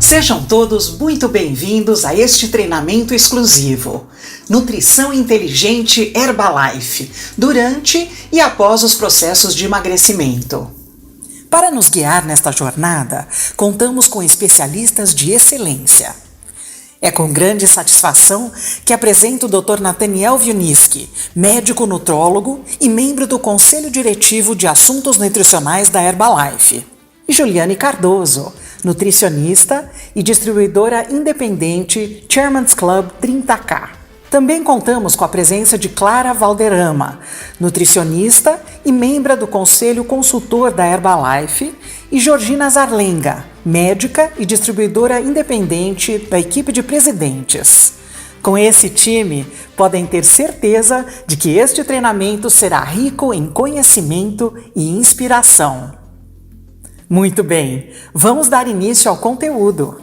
Sejam todos muito bem-vindos a este treinamento exclusivo, Nutrição Inteligente Herbalife, durante e após os processos de emagrecimento. Para nos guiar nesta jornada, contamos com especialistas de excelência. É com grande satisfação que apresento o Dr. Nathaniel Wieniawski, médico nutrólogo e membro do Conselho Diretivo de Assuntos Nutricionais da Herbalife, e Juliane Cardoso, nutricionista e distribuidora independente Chairman's Club 30K. Também contamos com a presença de Clara Valderrama, nutricionista e membro do Conselho Consultor da Herbalife, e Georgina Zarlenga, médica e distribuidora independente da equipe de presidentes. Com esse time, podem ter certeza de que este treinamento será rico em conhecimento e inspiração. Muito bem, vamos dar início ao conteúdo.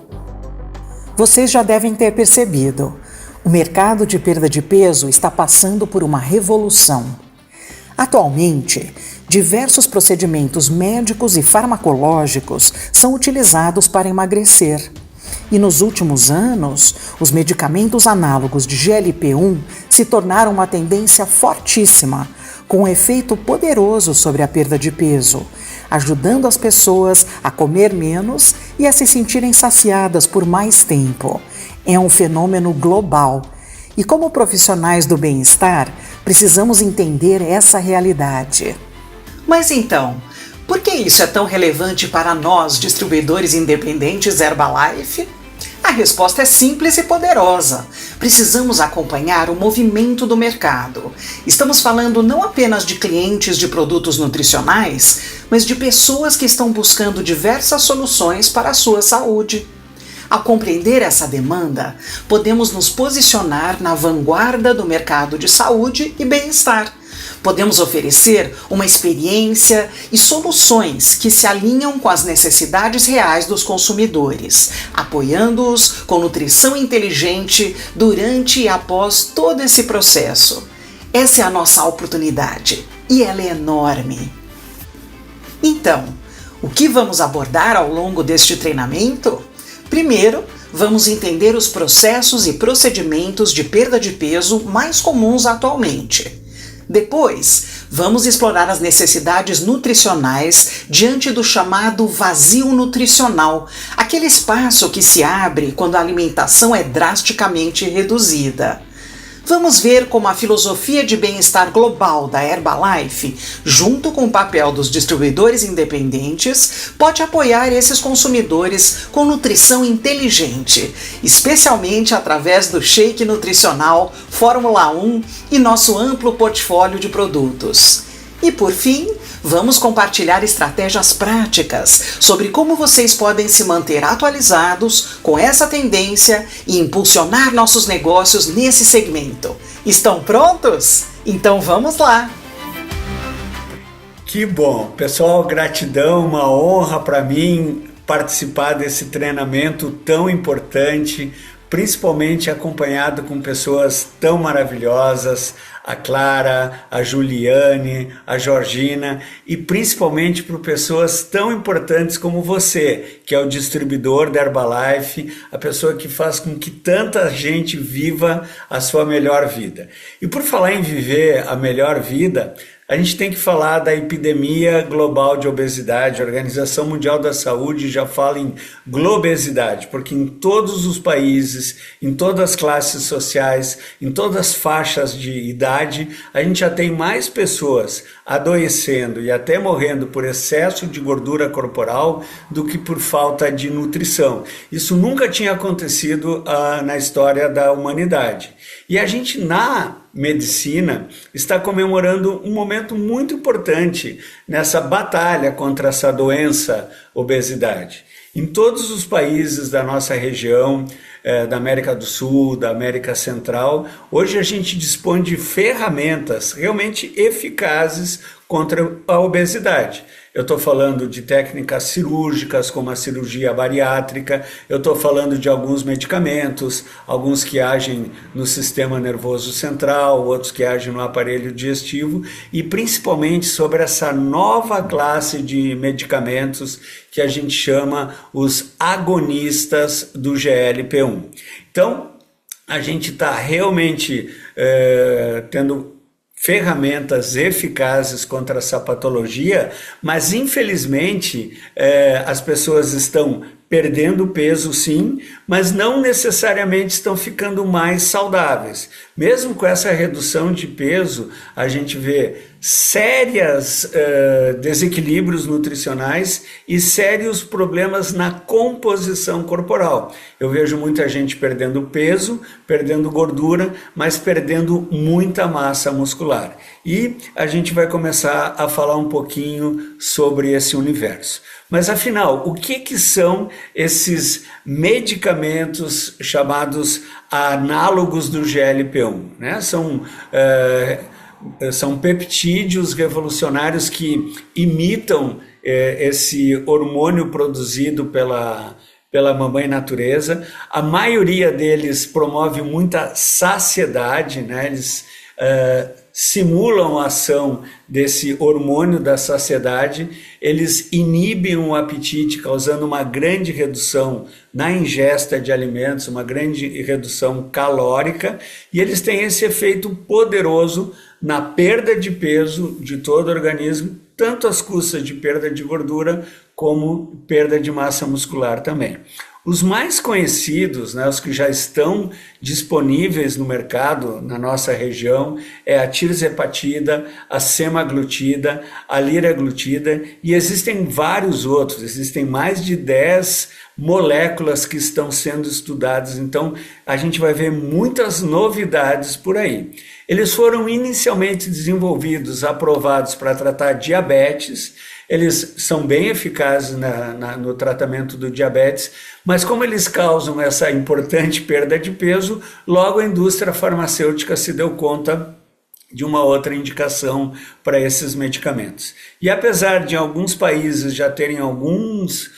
Vocês já devem ter percebido, o mercado de perda de peso está passando por uma revolução. Atualmente, diversos procedimentos médicos e farmacológicos são utilizados para emagrecer. E nos últimos anos, os medicamentos análogos de GLP-1 se tornaram uma tendência fortíssima, com um efeito poderoso sobre a perda de peso, ajudando as pessoas a comer menos e a se sentirem saciadas por mais tempo. É um fenômeno global. E como profissionais do bem-estar, precisamos entender essa realidade. Mas então, por que isso é tão relevante para nós, distribuidores independentes Herbalife? A resposta é simples e poderosa. Precisamos acompanhar o movimento do mercado. Estamos falando não apenas de clientes de produtos nutricionais, mas de pessoas que estão buscando diversas soluções para a sua saúde. Ao compreender essa demanda, podemos nos posicionar na vanguarda do mercado de saúde e bem-estar. Podemos oferecer uma experiência e soluções que se alinham com as necessidades reais dos consumidores, apoiando-os com nutrição inteligente durante e após todo esse processo. Essa é a nossa oportunidade e ela é enorme. Então, o que vamos abordar ao longo deste treinamento? Primeiro, vamos entender os processos e procedimentos de perda de peso mais comuns atualmente. Depois, vamos explorar as necessidades nutricionais diante do chamado vazio nutricional, aquele espaço que se abre quando a alimentação é drasticamente reduzida. Vamos ver como a filosofia de bem-estar global da Herbalife, junto com o papel dos distribuidores independentes, pode apoiar esses consumidores com nutrição inteligente, especialmente através do shake nutricional Fórmula 1 e nosso amplo portfólio de produtos. E por fim, vamos compartilhar estratégias práticas sobre como vocês podem se manter atualizados com essa tendência e impulsionar nossos negócios nesse segmento. Estão prontos? Então vamos lá! Que bom! Pessoal, gratidão, uma honra para mim participar desse treinamento tão importante, principalmente acompanhado com pessoas tão maravilhosas, a Clara, a Juliane, a Georgina, e principalmente por pessoas tão importantes como você, que é o distribuidor da Herbalife, a pessoa que faz com que tanta gente viva a sua melhor vida. E por falar em viver a melhor vida, a gente tem que falar da epidemia global de obesidade. A Organização Mundial da Saúde já fala em globesidade, porque em todos os países, em todas as classes sociais, em todas as faixas de idade, a gente já tem mais pessoas adoecendo e até morrendo por excesso de gordura corporal do que por falta de nutrição. Isso nunca tinha acontecido na história da humanidade. E a gente, na medicina, está comemorando um momento muito importante nessa batalha contra essa doença, obesidade. Em todos os países da nossa região, da América do Sul, da América Central, hoje a gente dispõe de ferramentas realmente eficazes contra a obesidade. eu estou falando de técnicas cirúrgicas, como a cirurgia bariátrica, eu estou falando de alguns medicamentos, alguns que agem no sistema nervoso central, outros que agem no aparelho digestivo, e principalmente sobre essa nova classe de medicamentos que a gente chama os agonistas do GLP-1. Então, a gente está realmente tendo ferramentas eficazes contra essa patologia, mas infelizmente as pessoas estão perdendo peso sim, mas não necessariamente estão ficando mais saudáveis. Mesmo com essa redução de peso, a gente vê sérios desequilíbrios nutricionais e sérios problemas na composição corporal. Eu vejo muita gente perdendo peso, perdendo gordura, mas perdendo muita massa muscular. E a gente vai começar a falar um pouquinho sobre esse universo. Mas afinal, o que são esses medicamentos chamados análogos do GLP-1? Né? São peptídeos revolucionários que imitam esse hormônio produzido pela mamãe natureza. A maioria deles promove muita saciedade, né? Eles simulam a ação desse hormônio da saciedade, eles inibem o apetite, causando uma grande redução na ingesta de alimentos, uma grande redução calórica, e eles têm esse efeito poderoso na perda de peso de todo o organismo, tanto às custas de perda de gordura, como perda de massa muscular também. Os mais conhecidos, né, os que já estão disponíveis no mercado na nossa região, é a tirzepatida, a semaglutida, a liraglutida, e existem vários outros, existem mais de 10 moléculas que estão sendo estudadas, então a gente vai ver muitas novidades por aí. Eles foram inicialmente desenvolvidos, aprovados para tratar diabetes. Eles são bem eficazes no tratamento do diabetes, mas como eles causam essa importante perda de peso, logo a indústria farmacêutica se deu conta de uma outra indicação para esses medicamentos. E apesar de alguns países já terem alguns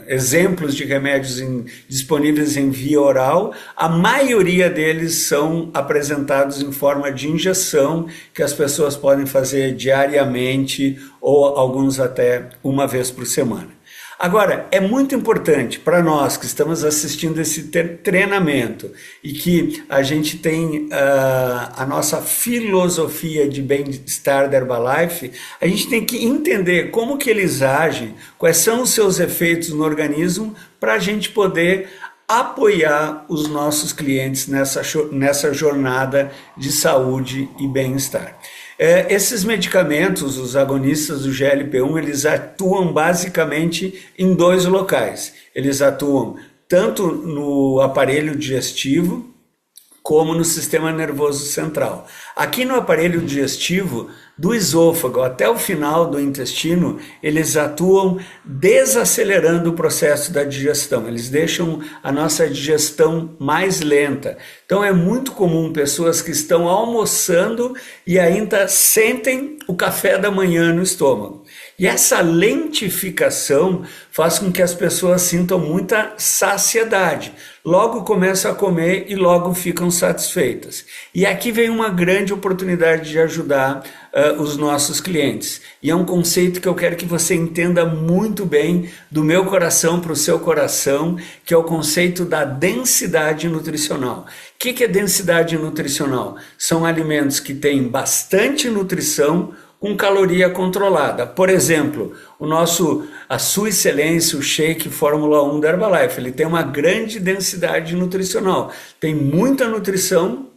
exemplos de remédios disponíveis em via oral, a maioria deles são apresentados em forma de injeção, que as pessoas podem fazer diariamente ou alguns até uma vez por semana. Agora, é muito importante para nós que estamos assistindo esse treinamento e que a gente tem a nossa filosofia de bem-estar da Herbalife, a gente tem que entender como que eles agem, quais são os seus efeitos no organismo, para a gente poder apoiar os nossos clientes nessa jornada de saúde e bem-estar. Esses medicamentos, os agonistas do GLP-1, eles atuam basicamente em 2 locais. Eles atuam tanto no aparelho digestivo como no sistema nervoso central. Aqui no aparelho digestivo, do esôfago até o final do intestino, eles atuam desacelerando o processo da digestão, eles deixam a nossa digestão mais lenta. Então é muito comum pessoas que estão almoçando e ainda sentem o café da manhã no estômago. E essa lentificação faz com que as pessoas sintam muita saciedade. Logo começam a comer e logo ficam satisfeitas. E aqui vem uma grande oportunidade de ajudar os nossos clientes. E é um conceito que eu quero que você entenda muito bem, do meu coração para o seu coração, que é o conceito da densidade nutricional. O que é densidade nutricional? São alimentos que têm bastante nutrição, com caloria controlada. Por exemplo, a Sua Excelência, o Shake Fórmula 1 da Herbalife, ele tem uma grande densidade nutricional, tem muita nutrição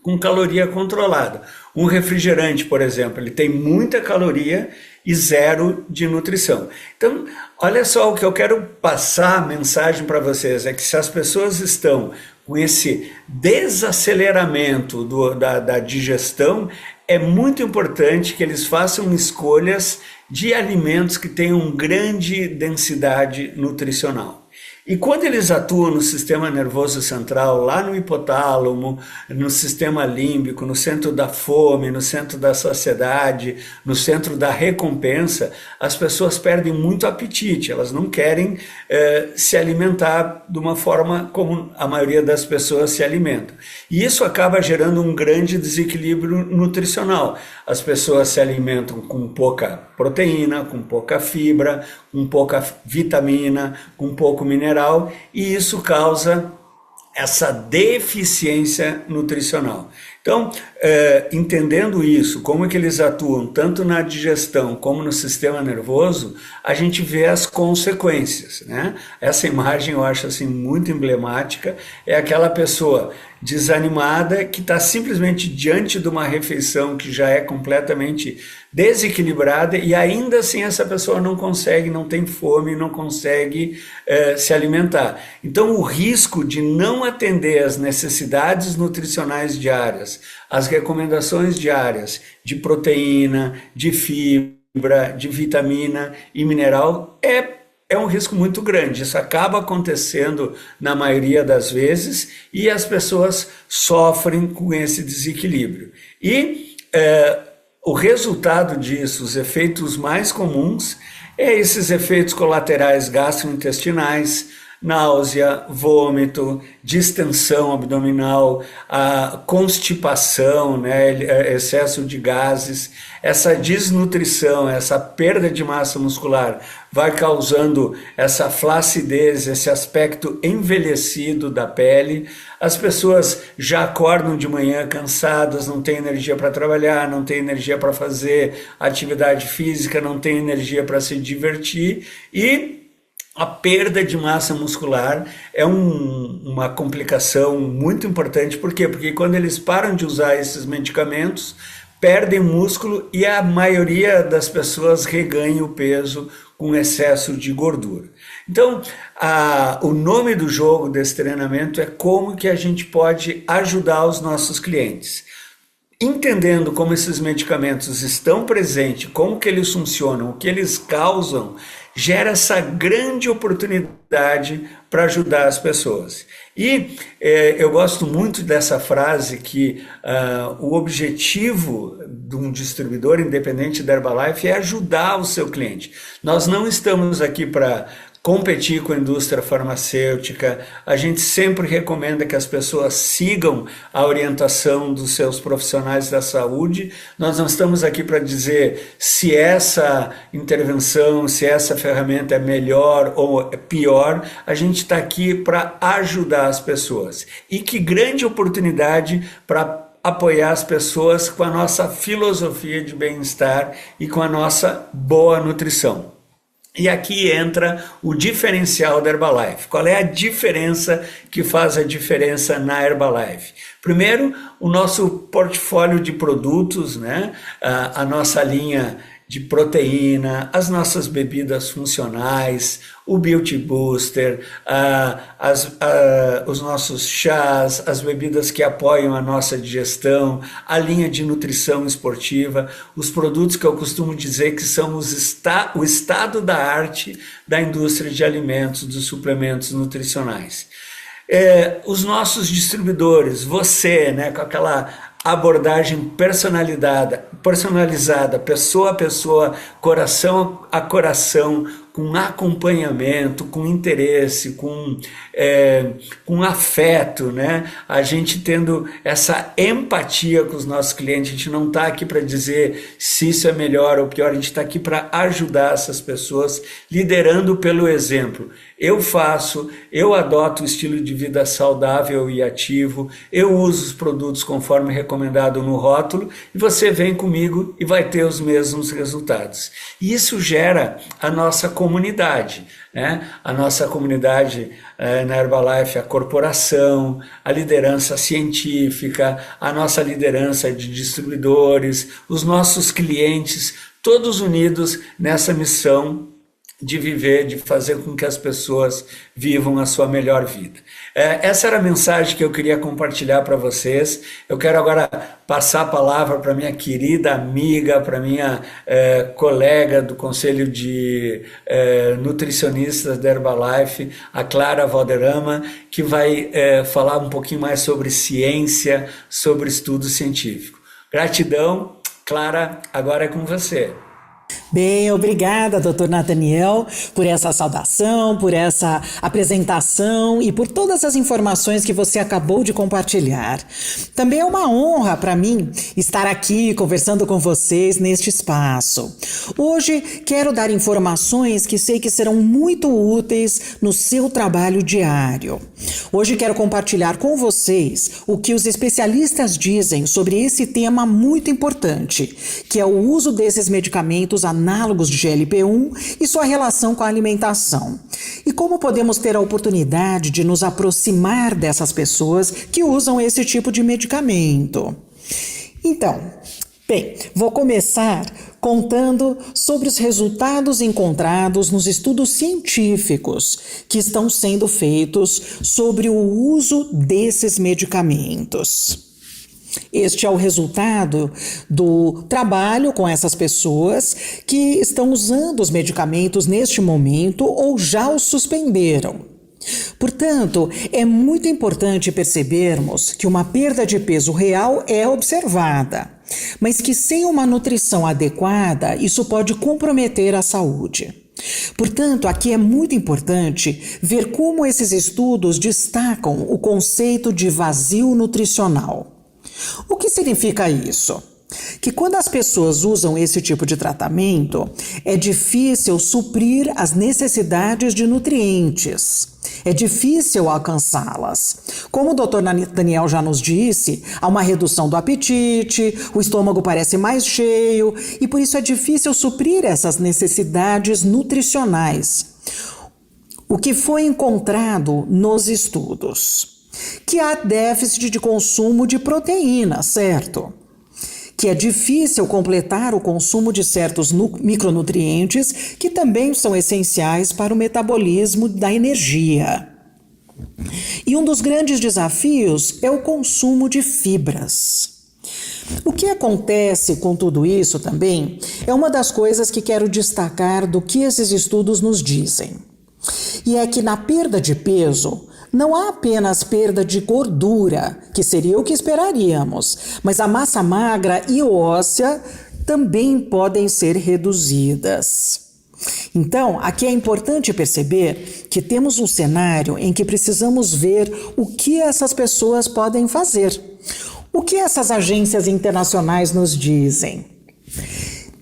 com caloria controlada. Um refrigerante, por exemplo, ele tem muita caloria e 0 de nutrição. Então, olha só, o que eu quero passar a mensagem para vocês é que se as pessoas estão com esse desaceleramento da digestão, é muito importante que eles façam escolhas de alimentos que tenham grande densidade nutricional. E quando eles atuam no sistema nervoso central, lá no hipotálamo, no sistema límbico, no centro da fome, no centro da saciedade, no centro da recompensa, as pessoas perdem muito apetite, elas não querem se alimentar de uma forma como a maioria das pessoas se alimentam. E isso acaba gerando um grande desequilíbrio nutricional. As pessoas se alimentam com pouca proteína, com pouca fibra, com pouca vitamina, com pouco mineral, e isso causa essa deficiência nutricional. Então, entendendo isso, como é que eles atuam tanto na digestão como no sistema nervoso, a gente vê as consequências, né? Essa imagem eu acho assim muito emblemática, é aquela pessoa desanimada que está simplesmente diante de uma refeição que já é completamente desequilibrada e ainda assim essa pessoa não consegue, não tem fome, não consegue se alimentar. Então o risco de não atender às necessidades nutricionais diárias, as recomendações diárias de proteína, de fibra, de vitamina e mineral é um risco muito grande. Isso acaba acontecendo na maioria das vezes e as pessoas sofrem com esse desequilíbrio. E o resultado disso, os efeitos mais comuns, é esses efeitos colaterais gastrointestinais, náusea, vômito, distensão abdominal, a constipação, né, excesso de gases, essa desnutrição, essa perda de massa muscular vai causando essa flacidez, esse aspecto envelhecido da pele. As pessoas já acordam de manhã cansadas, não têm energia para trabalhar, não têm energia para fazer atividade física, não têm energia para se divertir e a perda de massa muscular é uma complicação muito importante. Por quê? Porque quando eles param de usar esses medicamentos, perdem músculo e a maioria das pessoas reganha o peso com excesso de gordura. Então, o nome do jogo desse treinamento é como que a gente pode ajudar os nossos clientes. Entendendo como esses medicamentos estão presentes, como que eles funcionam, o que eles causam, gera essa grande oportunidade para ajudar as pessoas. E eu gosto muito dessa frase que o objetivo de um distribuidor independente da Herbalife é ajudar o seu cliente. Nós não estamos aqui para competir com a indústria farmacêutica, a gente sempre recomenda que as pessoas sigam a orientação dos seus profissionais da saúde. Nós não estamos aqui para dizer se essa intervenção, se essa ferramenta é melhor ou é pior, a gente está aqui para ajudar as pessoas. E que grande oportunidade para apoiar as pessoas com a nossa filosofia de bem-estar e com a nossa boa nutrição. E aqui entra o diferencial da Herbalife. Qual é a diferença que faz a diferença na Herbalife? Primeiro, o nosso portfólio de produtos, né? A nossa linha de proteína, as nossas bebidas funcionais, o Beauty Booster, os nossos chás, as bebidas que apoiam a nossa digestão, a linha de nutrição esportiva, os produtos que eu costumo dizer que são o estado da arte da indústria de alimentos, dos suplementos nutricionais. Os nossos distribuidores, você, né, com aquela abordagem personalizada, pessoa a pessoa, coração a coração, com acompanhamento, com interesse, com afeto, né? A gente tendo essa empatia com os nossos clientes. A gente não está aqui para dizer se isso é melhor ou pior, a gente está aqui para ajudar essas pessoas, liderando pelo exemplo. Eu adoto o estilo de vida saudável e ativo, eu uso os produtos conforme recomendado no rótulo e você vem comigo e vai ter os mesmos resultados. E isso gera a nossa comunidade, né? A nossa comunidade na Herbalife, a corporação, a liderança científica, a nossa liderança de distribuidores, os nossos clientes, todos unidos nessa missão de viver, de fazer com que as pessoas vivam a sua melhor vida. Essa era a mensagem que eu queria compartilhar para vocês. Eu quero agora passar a palavra para minha querida amiga, para minha colega do Conselho de Nutricionistas da Herbalife, a Clara Valderrama, que vai falar um pouquinho mais sobre ciência, sobre estudo científico. Gratidão, Clara, agora é com você. Bem, obrigada, Dr. Nathaniel, por essa saudação, por essa apresentação e por todas as informações que você acabou de compartilhar. Também é uma honra para mim estar aqui conversando com vocês neste espaço. Hoje quero dar informações que sei que serão muito úteis no seu trabalho diário. Hoje quero compartilhar com vocês o que os especialistas dizem sobre esse tema muito importante, que é o uso desses medicamentos análogos de GLP-1 e sua relação com a alimentação. E como podemos ter a oportunidade de nos aproximar dessas pessoas que usam esse tipo de medicamento. Então, bem, vou começar contando sobre os resultados encontrados nos estudos científicos que estão sendo feitos sobre o uso desses medicamentos. Este é o resultado do trabalho com essas pessoas que estão usando os medicamentos neste momento ou já os suspenderam. Portanto, é muito importante percebermos que uma perda de peso real é observada, mas que sem uma nutrição adequada, isso pode comprometer a saúde. Portanto, aqui é muito importante ver como esses estudos destacam o conceito de vazio nutricional. O que significa isso? Que quando as pessoas usam esse tipo de tratamento, é difícil suprir as necessidades de nutrientes. É difícil alcançá-las. Como o Dr. Nathaniel já nos disse, há uma redução do apetite, o estômago parece mais cheio e por isso é difícil suprir essas necessidades nutricionais. O que foi encontrado nos estudos? Que há déficit de consumo de proteína, certo? Que é difícil completar o consumo de certos micronutrientes que também são essenciais para o metabolismo da energia. E um dos grandes desafios é o consumo de fibras. O que acontece com tudo isso também é uma das coisas que quero destacar do que esses estudos nos dizem. E é que na perda de peso, não há apenas perda de gordura, que seria o que esperaríamos, mas a massa magra e óssea também podem ser reduzidas. Então, aqui é importante perceber que temos um cenário em que precisamos ver o que essas pessoas podem fazer. O que essas agências internacionais nos dizem?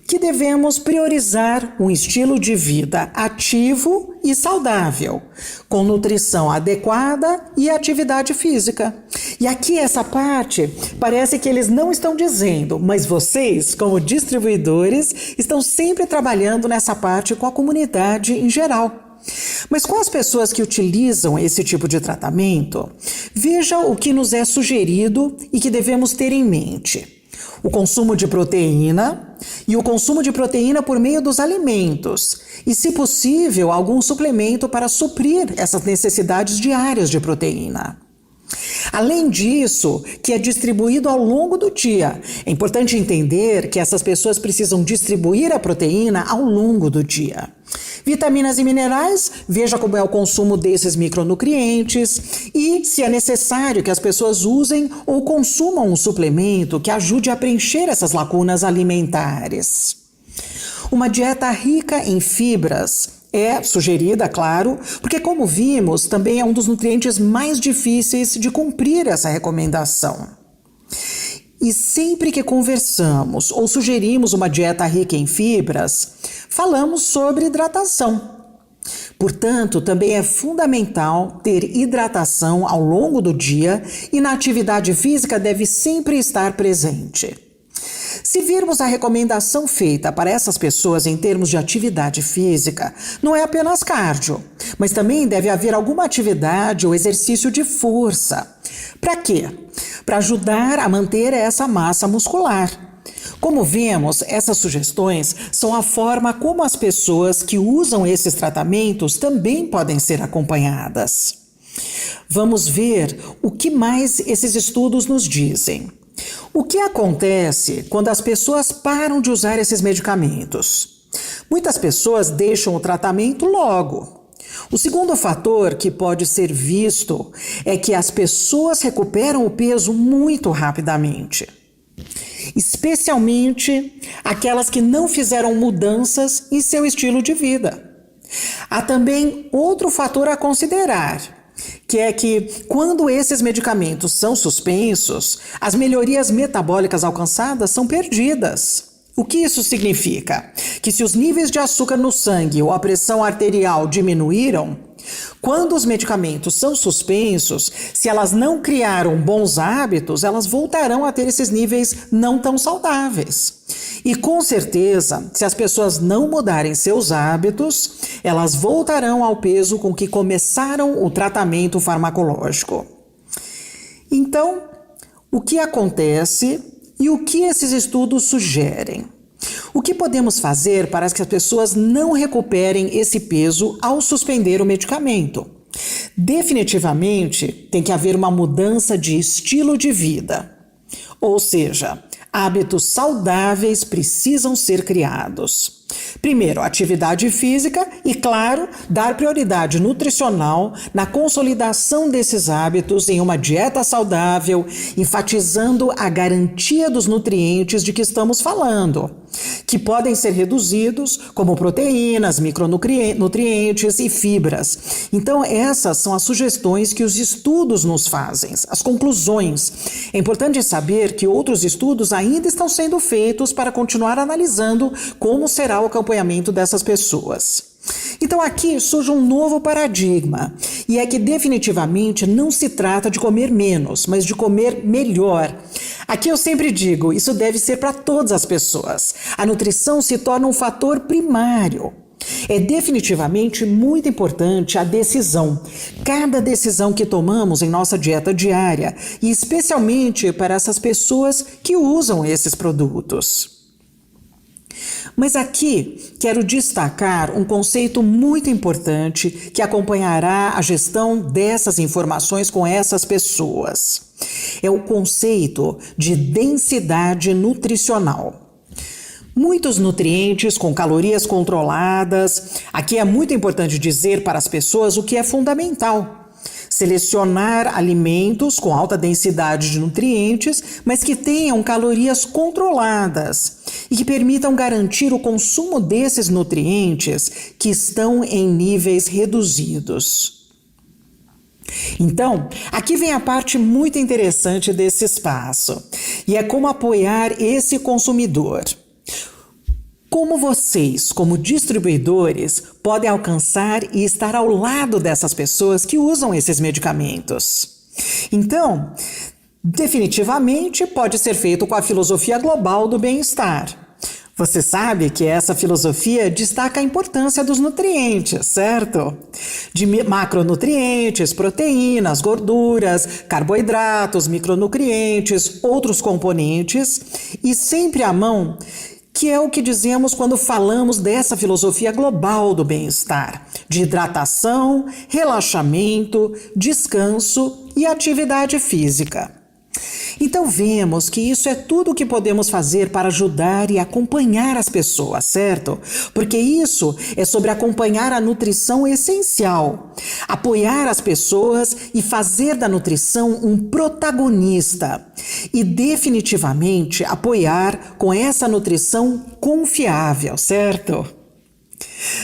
Que devemos priorizar um estilo de vida ativo e saudável, com nutrição adequada e atividade física. E aqui essa parte parece que eles não estão dizendo, mas vocês, como distribuidores, estão sempre trabalhando nessa parte com a comunidade em geral. Mas com as pessoas que utilizam esse tipo de tratamento, veja o que nos é sugerido e que devemos ter em mente. O consumo de proteína e o consumo de proteína por meio dos alimentos e, se possível, algum suplemento para suprir essas necessidades diárias de proteína. Além disso, que é distribuído ao longo do dia. É importante entender que essas pessoas precisam distribuir a proteína ao longo do dia. Vitaminas e minerais, veja como é o consumo desses micronutrientes e se é necessário que as pessoas usem ou consumam um suplemento que ajude a preencher essas lacunas alimentares. Uma dieta rica em fibras é sugerida, claro, porque, como vimos, também é um dos nutrientes mais difíceis de cumprir essa recomendação. E sempre que conversamos ou sugerimos uma dieta rica em fibras, falamos sobre hidratação. Portanto, também é fundamental ter hidratação ao longo do dia e na atividade física deve sempre estar presente. Se virmos a recomendação feita para essas pessoas em termos de atividade física, não é apenas cardio, mas também deve haver alguma atividade ou exercício de força. Para quê? Para ajudar a manter essa massa muscular. Como vemos, essas sugestões são a forma como as pessoas que usam esses tratamentos também podem ser acompanhadas. Vamos ver o que mais esses estudos nos dizem. O que acontece quando as pessoas param de usar esses medicamentos? Muitas pessoas deixam o tratamento logo. O segundo fator que pode ser visto é que as pessoas recuperam o peso muito rapidamente, especialmente aquelas que não fizeram mudanças em seu estilo de vida. Há também outro fator a considerar, que é que quando esses medicamentos são suspensos, as melhorias metabólicas alcançadas são perdidas. O que isso significa? Que se os níveis de açúcar no sangue ou a pressão arterial diminuíram, quando os medicamentos são suspensos, se elas não criaram bons hábitos, elas voltarão a ter esses níveis não tão saudáveis. E com certeza, se as pessoas não mudarem seus hábitos, elas voltarão ao peso com que começaram o tratamento farmacológico. Então, o que acontece e o que esses estudos sugerem? O que podemos fazer para que as pessoas não recuperem esse peso ao suspender o medicamento? Definitivamente, tem que haver uma mudança de estilo de vida. Ou seja, hábitos saudáveis precisam ser criados. Primeiro, atividade física e, claro, dar prioridade nutricional na consolidação desses hábitos em uma dieta saudável, enfatizando a garantia dos nutrientes de que estamos falando, que podem ser reduzidos como proteínas, micronutrientes e fibras. Então, essas são as sugestões que os estudos nos fazem, as conclusões. É importante saber que outros estudos ainda estão sendo feitos para continuar analisando como será o acompanhamento dessas pessoas. Então aqui surge um novo paradigma, e é que definitivamente não se trata de comer menos, mas de comer melhor. Aqui eu sempre digo, isso deve ser para todas as pessoas. A nutrição se torna um fator primário. É definitivamente muito importante a decisão, cada decisão que tomamos em nossa dieta diária, e especialmente para essas pessoas que usam esses produtos. Mas aqui quero destacar um conceito muito importante que acompanhará a gestão dessas informações com essas pessoas. É o conceito de densidade nutricional. Muitos nutrientes com calorias controladas. Aqui é muito importante dizer para as pessoas o que é fundamental. Selecionar alimentos com alta densidade de nutrientes, mas que tenham calorias controladas e que permitam garantir o consumo desses nutrientes que estão em níveis reduzidos. Então, aqui vem a parte muito interessante desse espaço, e é como apoiar esse consumidor. Como vocês, como distribuidores, podem alcançar e estar ao lado dessas pessoas que usam esses medicamentos? Então, definitivamente pode ser feito com a filosofia global do bem-estar. Você sabe que essa filosofia destaca a importância dos nutrientes, certo? De macronutrientes, proteínas, gorduras, carboidratos, micronutrientes, outros componentes, e sempre à mão, que é o que dizemos quando falamos dessa filosofia global do bem-estar, de hidratação, relaxamento, descanso e atividade física. Então vemos que isso é tudo o que podemos fazer para ajudar e acompanhar as pessoas, certo? Porque isso é sobre acompanhar a nutrição essencial, apoiar as pessoas e fazer da nutrição um protagonista e definitivamente apoiar com essa nutrição confiável, certo?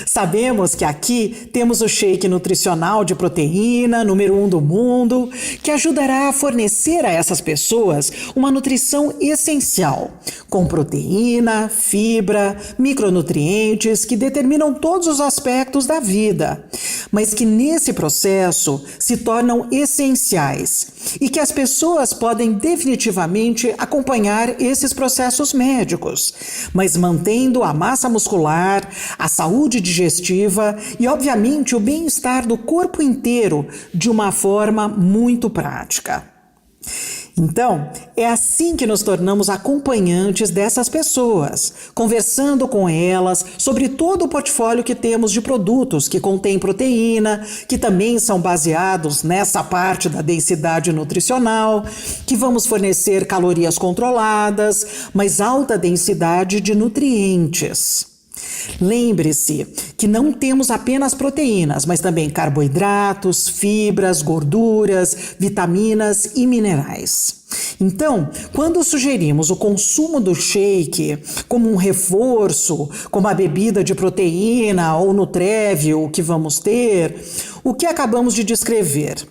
Sabemos que aqui temos o shake nutricional de proteína, número 1 do mundo, que ajudará a fornecer a essas pessoas uma nutrição essencial, com proteína, fibra, micronutrientes que determinam todos os aspectos da vida, mas que nesse processo se tornam essenciais e que as pessoas podem definitivamente acompanhar esses processos médicos, mas mantendo a massa muscular, a saúde digestiva e, obviamente, o bem-estar do corpo inteiro de uma forma muito prática. Então, é assim que nos tornamos acompanhantes dessas pessoas, conversando com elas sobre todo o portfólio que temos de produtos que contém proteína, que também são baseados nessa parte da densidade nutricional, que vamos fornecer calorias controladas, mas alta densidade de nutrientes. Lembre-se que não temos apenas proteínas, mas também carboidratos, fibras, gorduras, vitaminas e minerais. Então, quando sugerimos o consumo do shake como um reforço, como a bebida de proteína ou nutrévio que vamos ter, o que acabamos de descrever?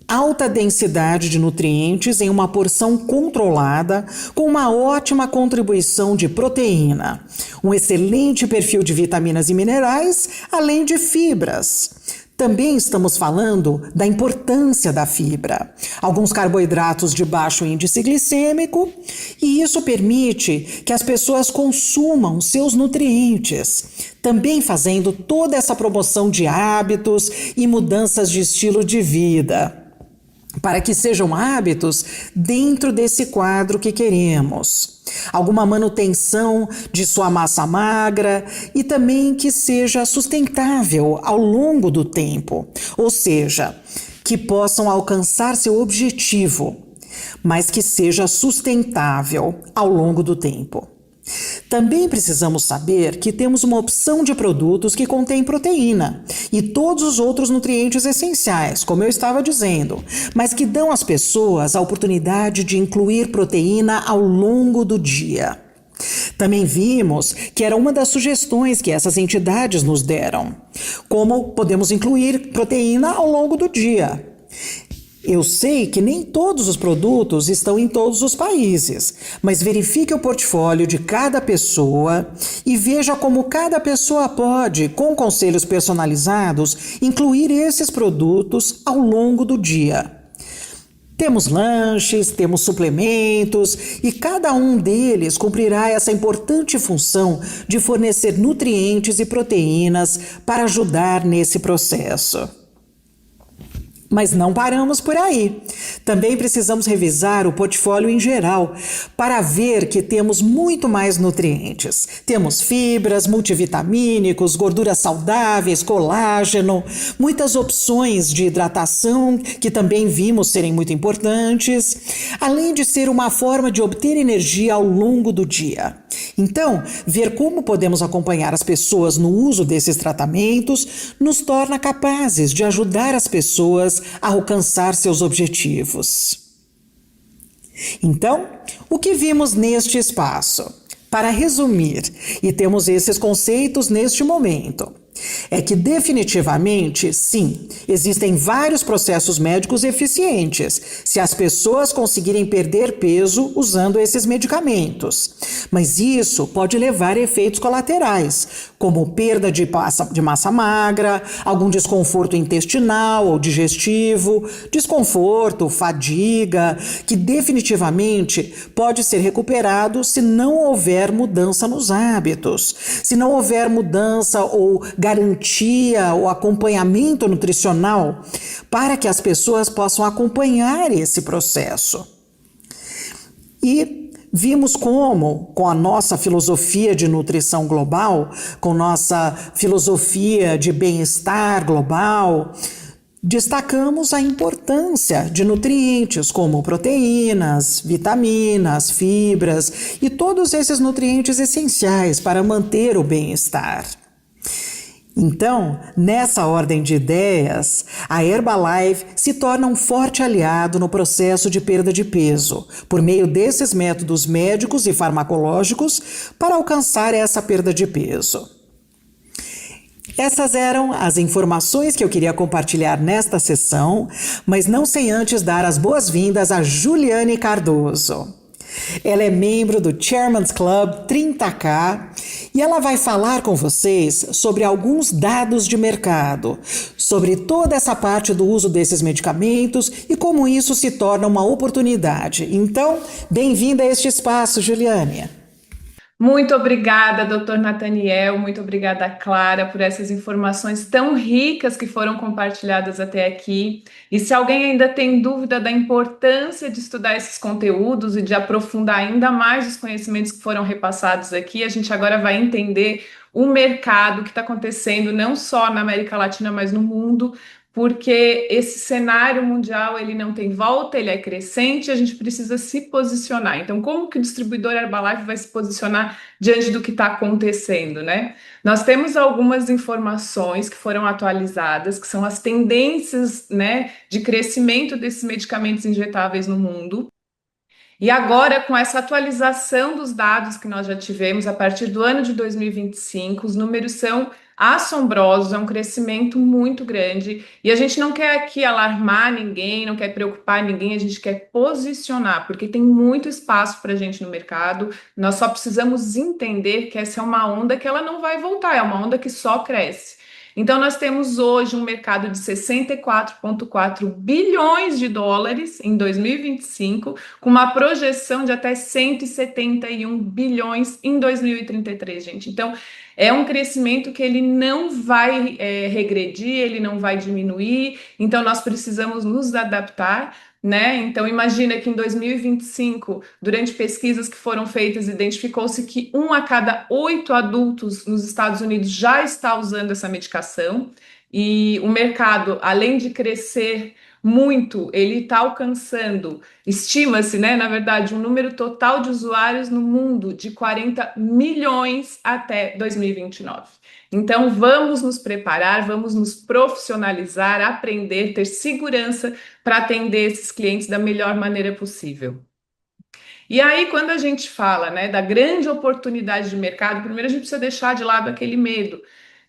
Alta densidade de nutrientes em uma porção controlada, com uma ótima contribuição de proteína, um excelente perfil de vitaminas e minerais, além de fibras. Também estamos falando da importância da fibra, alguns carboidratos de baixo índice glicêmico, e isso permite que as pessoas consumam seus nutrientes, também fazendo toda essa promoção de hábitos e mudanças de estilo de vida, para que sejam hábitos dentro desse quadro que queremos. Alguma manutenção de sua massa magra e também que seja sustentável ao longo do tempo, ou seja, que possam alcançar seu objetivo, mas que seja sustentável ao longo do tempo. Também precisamos saber que temos uma opção de produtos que contém proteína e todos os outros nutrientes essenciais, como eu estava dizendo, mas que dão às pessoas a oportunidade de incluir proteína ao longo do dia. Também vimos que era uma das sugestões que essas entidades nos deram, como podemos incluir proteína ao longo do dia. Eu sei que nem todos os produtos estão em todos os países, mas verifique o portfólio de cada pessoa e veja como cada pessoa pode, com conselhos personalizados, incluir esses produtos ao longo do dia. Temos lanches, temos suplementos e cada um deles cumprirá essa importante função de fornecer nutrientes e proteínas para ajudar nesse processo. Mas não paramos por aí. Também precisamos revisar o portfólio em geral para ver que temos muito mais nutrientes. Temos fibras, multivitamínicos, gorduras saudáveis, colágeno, muitas opções de hidratação que também vimos serem muito importantes, além de ser uma forma de obter energia ao longo do dia. Então, ver como podemos acompanhar as pessoas no uso desses tratamentos nos torna capazes de ajudar as pessoas a alcançar seus objetivos. Então, o que vimos neste espaço? Para resumir, e temos esses conceitos neste momento, é que definitivamente, sim, existem vários processos médicos eficientes se as pessoas conseguirem perder peso usando esses medicamentos. Mas isso pode levar a efeitos colaterais, como perda de massa magra, algum desconforto intestinal ou digestivo, desconforto, fadiga, que definitivamente pode ser recuperado se não houver mudança nos hábitos, se não houver mudança ou garantia ou acompanhamento nutricional para que as pessoas possam acompanhar esse processo. E vimos como, com a nossa filosofia de nutrição global, com nossa filosofia de bem-estar global, destacamos a importância de nutrientes como proteínas, vitaminas, fibras e todos esses nutrientes essenciais para manter o bem-estar. Então, nessa ordem de ideias, a Herbalife se torna um forte aliado no processo de perda de peso, por meio desses métodos médicos e farmacológicos para alcançar essa perda de peso. Essas eram as informações que eu queria compartilhar nesta sessão, mas não sem antes dar as boas-vindas a Juliane Cardoso. Ela é membro do Chairman's Club 30K e ela vai falar com vocês sobre alguns dados de mercado, sobre toda essa parte do uso desses medicamentos e como isso se torna uma oportunidade. Então, bem-vinda a este espaço, Juliane. Muito obrigada, doutor Nathaniel, muito obrigada, Clara, por essas informações tão ricas que foram compartilhadas até aqui. E se alguém ainda tem dúvida da importância de estudar esses conteúdos e de aprofundar ainda mais os conhecimentos que foram repassados aqui, a gente agora vai entender o mercado que está acontecendo não só na América Latina, mas no mundo, porque esse cenário mundial ele não tem volta, ele é crescente, a gente precisa se posicionar. Então, como que o distribuidor Herbalife vai se posicionar diante do que está acontecendo, né? Nós temos algumas informações que foram atualizadas, que são as tendências, né, de crescimento desses medicamentos injetáveis no mundo. E agora, com essa atualização dos dados que nós já tivemos a partir do ano de 2025, os números são assombrosos, é um crescimento muito grande. E a gente não quer aqui alarmar ninguém, não quer preocupar ninguém, a gente quer posicionar, porque tem muito espaço para a gente no mercado. Nós só precisamos entender que essa é uma onda que ela não vai voltar, é uma onda que só cresce. Então, nós temos hoje um mercado de 64,4 bilhões de dólares em 2025, com uma projeção de até 171 bilhões em 2033, gente. Então, é um crescimento que ele não vai regredir, ele não vai diminuir, então nós precisamos nos adaptar, né? Então, imagina que em 2025, durante pesquisas que foram feitas, identificou-se que 1 a cada 8 adultos nos Estados Unidos já está usando essa medicação, e o mercado, além de crescer muito, ele está alcançando, estima-se, né, na verdade, um número total de usuários no mundo de 40 milhões até 2029. Então, vamos nos preparar, vamos nos profissionalizar, aprender, ter segurança para atender esses clientes da melhor maneira possível. E aí, quando a gente fala, né, da grande oportunidade de mercado, primeiro a gente precisa deixar de lado aquele medo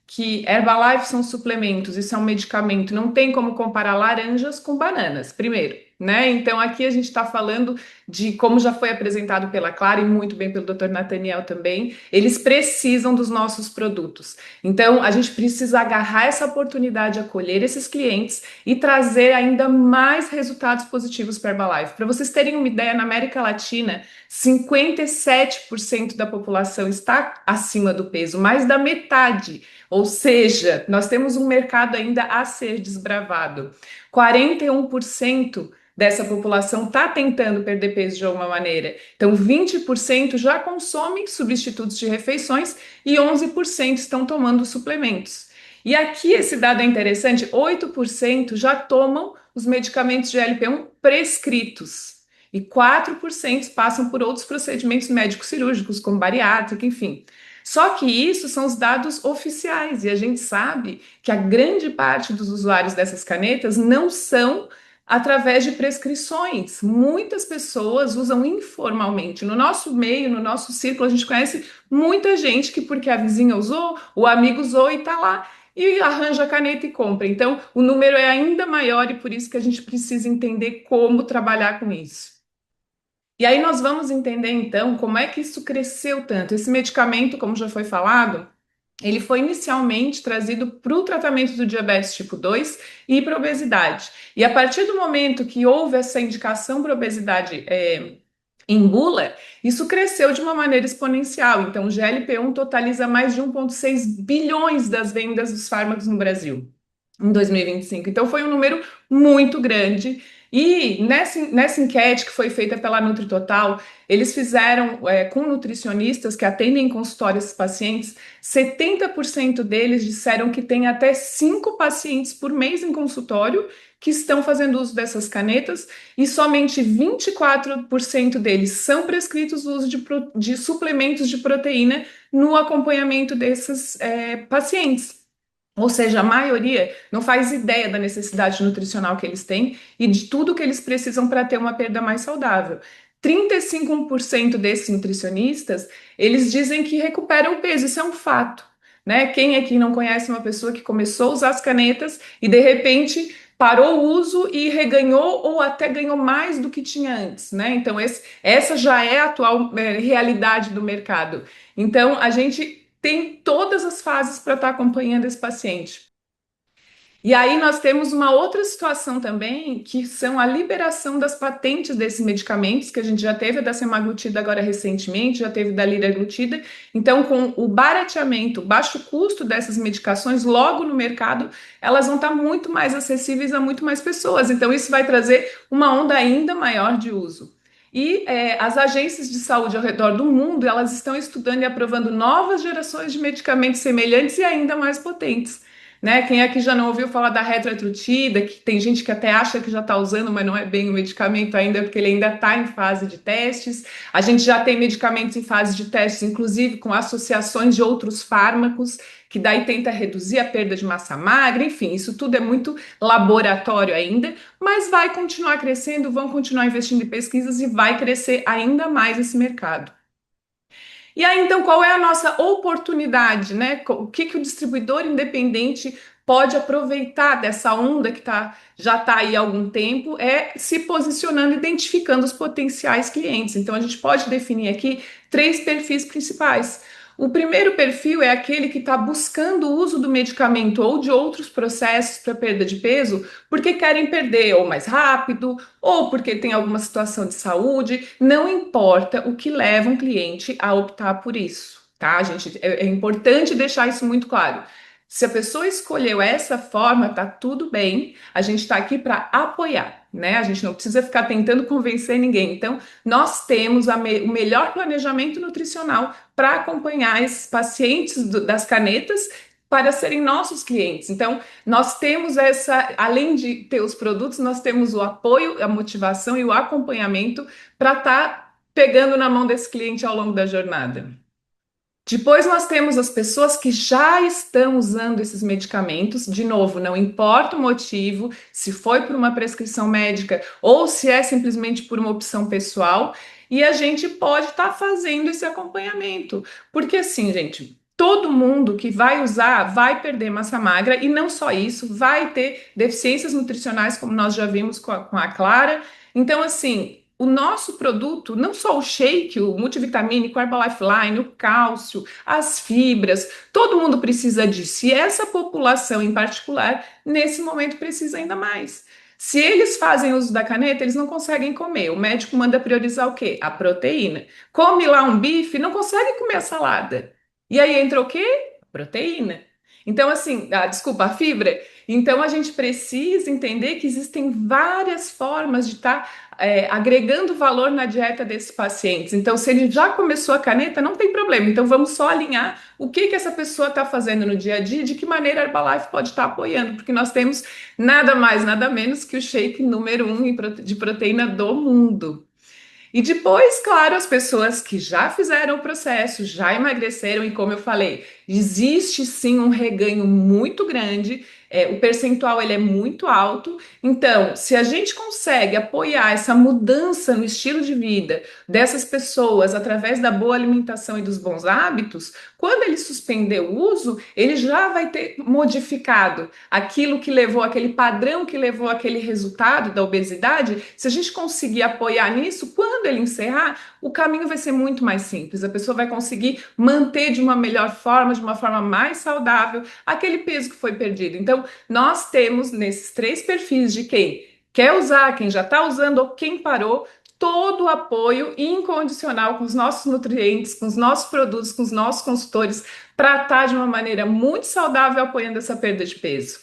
que Herbalife são suplementos, isso é um medicamento, não tem como comparar laranjas com bananas, primeiro, né? Então aqui a gente está falando de como já foi apresentado pela Clara e muito bem pelo Dr. Nathaniel também, eles precisam dos nossos produtos. Então a gente precisa agarrar essa oportunidade, acolher esses clientes e trazer ainda mais resultados positivos para Herbalife. Para vocês terem uma ideia, na América Latina, 57% da população está acima do peso, mais da metade. Ou seja, nós temos um mercado ainda a ser desbravado. 41% dessa população está tentando perder peso de alguma maneira. Então, 20% já consomem substitutos de refeições e 11% estão tomando suplementos. E aqui esse dado é interessante: 8% já tomam os medicamentos de GLP-1 prescritos. E 4% passam por outros procedimentos médicos cirúrgicos, como bariátrica, enfim. Só que isso são os dados oficiais, e a gente sabe que a grande parte dos usuários dessas canetas não são através de prescrições. Muitas pessoas usam informalmente. No nosso meio, no nosso círculo, a gente conhece muita gente que, porque a vizinha usou, o amigo usou e está lá, e arranja a caneta e compra. Então, o número é ainda maior e por isso que a gente precisa entender como trabalhar com isso. E aí nós vamos entender então como é que isso cresceu tanto. Esse medicamento, como já foi falado, ele foi inicialmente trazido para o tratamento do diabetes tipo 2 e para obesidade. E a partir do momento que houve essa indicação para obesidade em bula, isso cresceu de uma maneira exponencial. Então, o GLP-1 totaliza mais de 1,6 bilhões das vendas dos fármacos no Brasil em 2025. Então, foi um número muito grande. E nessa enquete que foi feita pela NutriTotal, eles fizeram com nutricionistas que atendem em consultório esses pacientes, 70% deles disseram que tem até 5 pacientes por mês em consultório que estão fazendo uso dessas canetas, e somente 24% deles são prescritos o uso de suplementos de proteína no acompanhamento desses pacientes. Ou seja, a maioria não faz ideia da necessidade nutricional que eles têm e de tudo que eles precisam para ter uma perda mais saudável. 35% desses nutricionistas, eles dizem que recuperam o peso, isso é um fato, né? Quem aqui não conhece uma pessoa que começou a usar as canetas e de repente parou o uso e reganhou ou até ganhou mais do que tinha antes, né? Então essa já é a atual realidade do mercado. Então a gente tem todas as fases para estar acompanhando esse paciente. E aí nós temos uma outra situação também, que são a liberação das patentes desses medicamentos, que a gente já teve da semaglutida agora recentemente, já teve da liraglutida. Então, com o barateamento, o baixo custo dessas medicações, logo no mercado, elas vão estar muito mais acessíveis a muito mais pessoas. Então, isso vai trazer uma onda ainda maior de uso. E as agências de saúde ao redor do mundo, elas estão estudando e aprovando novas gerações de medicamentos semelhantes e ainda mais potentes. Né? Quem aqui já não ouviu falar da retroatrutida, que tem gente que até acha que já está usando, mas não é bem o medicamento ainda, porque ele ainda está em fase de testes. A gente já tem medicamentos em fase de testes, inclusive com associações de outros fármacos, que daí tenta reduzir a perda de massa magra, enfim, isso tudo é muito laboratório ainda, mas vai continuar crescendo, vão continuar investindo em pesquisas e vai crescer ainda mais esse mercado. E aí, então, qual é a nossa oportunidade, né? O que o distribuidor independente pode aproveitar dessa onda que já está aí há algum tempo, é se posicionando, identificando os potenciais clientes. Então, a gente pode definir aqui 3 perfis principais. O primeiro perfil é aquele que está buscando o uso do medicamento ou de outros processos para perda de peso, porque querem perder ou mais rápido, ou porque tem alguma situação de saúde. Não importa o que leva um cliente a optar por isso, tá? Gente, é importante deixar isso muito claro. Se a pessoa escolheu essa forma, tá tudo bem. A gente está aqui para apoiar, né? A gente não precisa ficar tentando convencer ninguém. Então, nós temos o melhor planejamento nutricional para acompanhar esses pacientes das canetas para serem nossos clientes. Então, nós temos além de ter os produtos, nós temos o apoio, a motivação e o acompanhamento para estar pegando na mão desse cliente ao longo da jornada. Depois nós temos as pessoas que já estão usando esses medicamentos. De novo, não importa o motivo, se foi por uma prescrição médica ou se é simplesmente por uma opção pessoal, e a gente pode estar fazendo esse acompanhamento. Porque assim, gente, todo mundo que vai usar vai perder massa magra, e não só isso, vai ter deficiências nutricionais, como nós já vimos com a Clara. Então, assim, o nosso produto, não só o shake, o multivitamínico, o Herbalife Line, o cálcio, as fibras, todo mundo precisa disso. E essa população em particular, nesse momento, precisa ainda mais. Se eles fazem uso da caneta, eles não conseguem comer. O médico manda priorizar o quê? A proteína. Come lá um bife, não consegue comer a salada. E aí entra o quê? A proteína. Então, assim, desculpa, a fibra. Então, a gente precisa entender que existem várias formas de estar agregando valor na dieta desses pacientes. Então, se ele já começou a caneta, não tem problema. Então, vamos só alinhar o que essa pessoa está fazendo no dia a dia, de que maneira a Herbalife pode estar apoiando, porque nós temos nada mais, nada menos que o shake número 1 de proteína do mundo. E depois, claro, as pessoas que já fizeram o processo, já emagreceram, e como eu falei, existe sim um reganho muito grande, o percentual ele é muito alto. Então, se a gente consegue apoiar essa mudança no estilo de vida dessas pessoas através da boa alimentação e dos bons hábitos, quando ele suspender o uso, ele já vai ter modificado aquilo que levou, aquele padrão que levou aquele resultado da obesidade. Se a gente conseguir apoiar nisso, quando ele encerrar, o caminho vai ser muito mais simples. A pessoa vai conseguir manter de uma melhor forma, de uma forma mais saudável, aquele peso que foi perdido. Então, nós temos nesses 3 perfis de quem quer usar, quem já está usando ou quem parou, todo o apoio incondicional com os nossos nutrientes, com os nossos produtos, com os nossos consultores, para estar de uma maneira muito saudável apoiando essa perda de peso.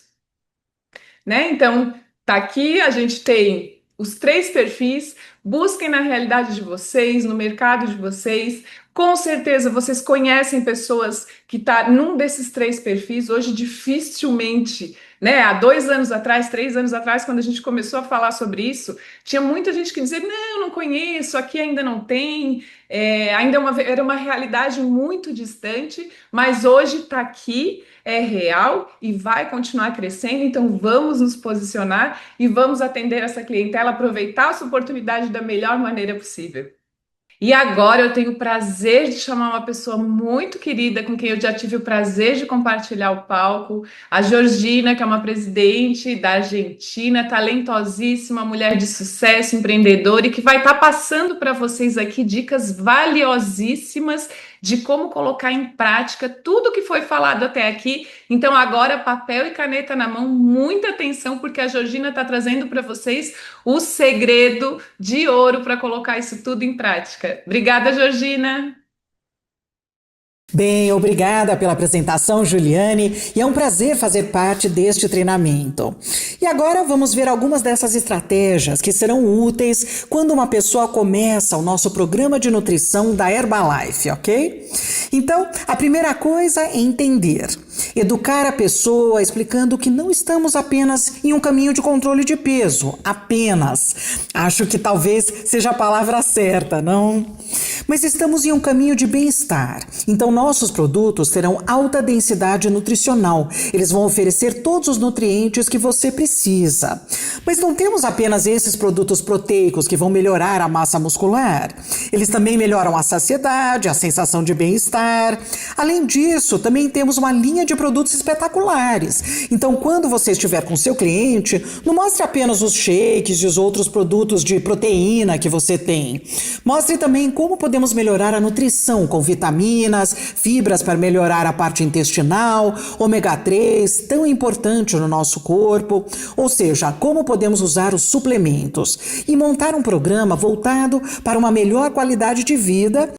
Né? Então, tá aqui, a gente tem os 3 perfis. Busquem na realidade de vocês, no mercado de vocês. Com certeza vocês conhecem pessoas que estão num desses 3 perfis. Hoje, dificilmente, né? Há 2 anos atrás, 3 anos atrás, quando a gente começou a falar sobre isso, tinha muita gente que dizia: não conheço, aqui ainda não tem, ainda era uma realidade muito distante, mas hoje está aqui, é real e vai continuar crescendo. Então vamos nos posicionar e vamos atender essa clientela, aproveitar essa oportunidade da melhor maneira possível. E agora eu tenho o prazer de chamar uma pessoa muito querida, com quem eu já tive o prazer de compartilhar o palco, a Georgina, que é uma presidente da Argentina, talentosíssima, mulher de sucesso, empreendedora, e que vai estar passando para vocês aqui dicas valiosíssimas de como colocar em prática tudo que foi falado até aqui. Então, agora, papel e caneta na mão, muita atenção, porque a Georgina está trazendo para vocês o segredo de ouro para colocar isso tudo em prática. Obrigada, Georgina! Bem, obrigada pela apresentação, Juliane, e é um prazer fazer parte deste treinamento. E agora vamos ver algumas dessas estratégias que serão úteis quando uma pessoa começa o nosso programa de nutrição da Herbalife, ok? Então, a primeira coisa é entender. Educar a pessoa explicando que não estamos apenas em um caminho de controle de peso, apenas. Acho que talvez seja a palavra certa, não? Mas estamos em um caminho de bem-estar. Então, nossos produtos terão alta densidade nutricional. Eles vão oferecer todos os nutrientes que você precisa. Mas não temos apenas esses produtos proteicos que vão melhorar a massa muscular. Eles também melhoram a saciedade, a sensação de bem-estar. Além disso, também temos uma linha de produtos espetaculares. Então, quando você estiver com seu cliente, não mostre apenas os shakes e os outros produtos de proteína que você tem. Mostre também como podemos melhorar a nutrição com vitaminas, fibras para melhorar a parte intestinal, ômega 3, tão importante no nosso corpo, ou seja, como podemos usar os suplementos e montar um programa voltado para uma melhor qualidade de vida.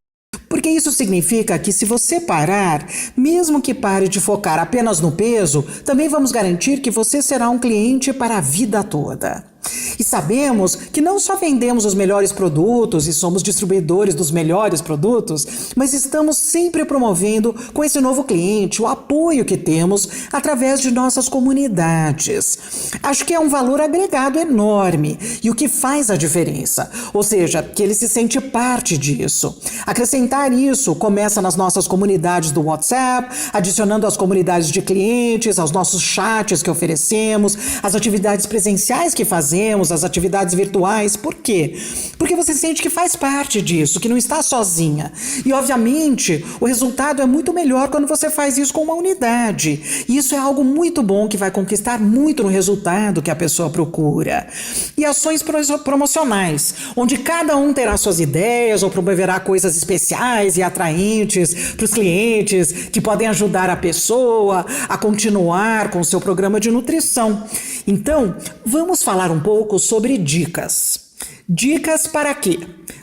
Porque isso significa que se você parar, mesmo que pare de focar apenas no peso, também vamos garantir que você será um cliente para a vida toda. E sabemos que não só vendemos os melhores produtos e somos distribuidores dos melhores produtos, mas estamos sempre promovendo com esse novo cliente o apoio que temos através de nossas comunidades. Acho que é um valor agregado enorme e o que faz a diferença, ou seja, que ele se sente parte disso. Acrescentar isso começa nas nossas comunidades do WhatsApp, adicionando as comunidades de clientes, aos nossos chats que oferecemos, as atividades presenciais que fazemos, as atividades virtuais. Por quê? Porque você sente que faz parte disso, que não está sozinha. E, obviamente, o resultado é muito melhor quando você faz isso com uma unidade. E isso é algo muito bom que vai conquistar muito no resultado que a pessoa procura. E ações promocionais, onde cada um terá suas ideias ou promoverá coisas especiais e atraentes para os clientes que podem ajudar a pessoa a continuar com o seu programa de nutrição. Então, vamos falar um pouco sobre dicas. Dicas para quê?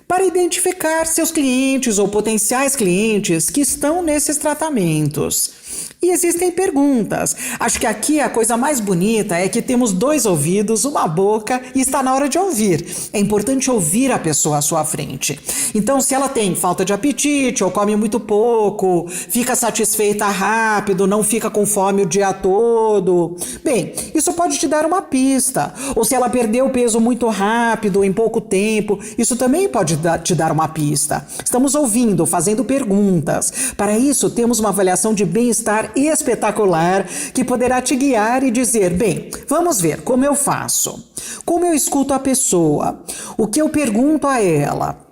Para identificar seus clientes ou potenciais clientes que estão nesses tratamentos. E existem perguntas. Acho que aqui a coisa mais bonita é que temos 2 ouvidos, uma boca e está na hora de ouvir. É importante ouvir a pessoa à sua frente. Então, se ela tem falta de apetite ou come muito pouco, fica satisfeita rápido, não fica com fome o dia todo, bem, isso pode te dar uma pista. Ou se ela perdeu peso muito rápido, em pouco tempo, isso também pode te dar uma pista. Estamos ouvindo, fazendo perguntas. Para isso, temos uma avaliação de bem-estar espetacular que poderá te guiar e dizer, bem, vamos ver como eu faço, como eu escuto a pessoa, o que eu pergunto a ela.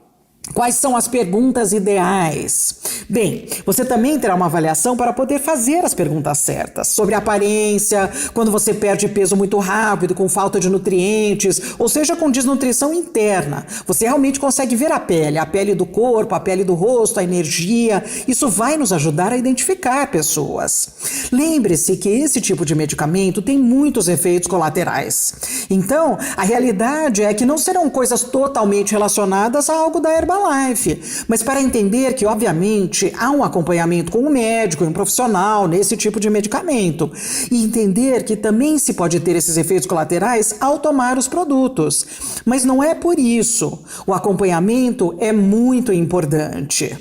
Quais são as perguntas ideais? Bem, você também terá uma avaliação para poder fazer as perguntas certas sobre a aparência, quando você perde peso muito rápido, com falta de nutrientes, ou seja, com desnutrição interna. Você realmente consegue ver a pele do corpo, a pele do rosto, a energia. Isso vai nos ajudar a identificar pessoas. Lembre-se que esse tipo de medicamento tem muitos efeitos colaterais. Então, a realidade é que não serão coisas totalmente relacionadas a algo da Herbalife. Mas para entender que, obviamente, há um acompanhamento com um médico e um profissional nesse tipo de medicamento. E entender que também se pode ter esses efeitos colaterais ao tomar os produtos. Mas não é por isso. O acompanhamento é muito importante.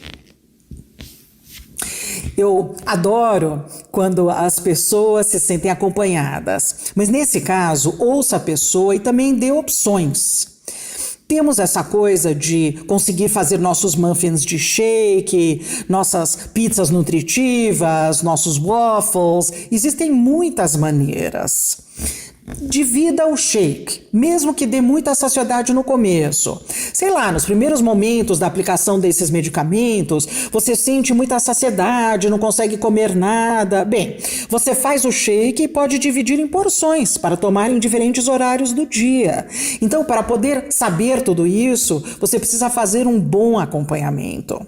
Eu adoro quando as pessoas se sentem acompanhadas. Mas nesse caso, ouça a pessoa e também dê opções. Temos essa coisa de conseguir fazer nossos muffins de shake, nossas pizzas nutritivas, nossos waffles. Existem muitas maneiras. Divida o shake, mesmo que dê muita saciedade no começo. Sei lá, nos primeiros momentos da aplicação desses medicamentos, você sente muita saciedade, não consegue comer nada. Bem, você faz o shake e pode dividir em porções para tomar em diferentes horários do dia. Então, para poder saber tudo isso, você precisa fazer um bom acompanhamento.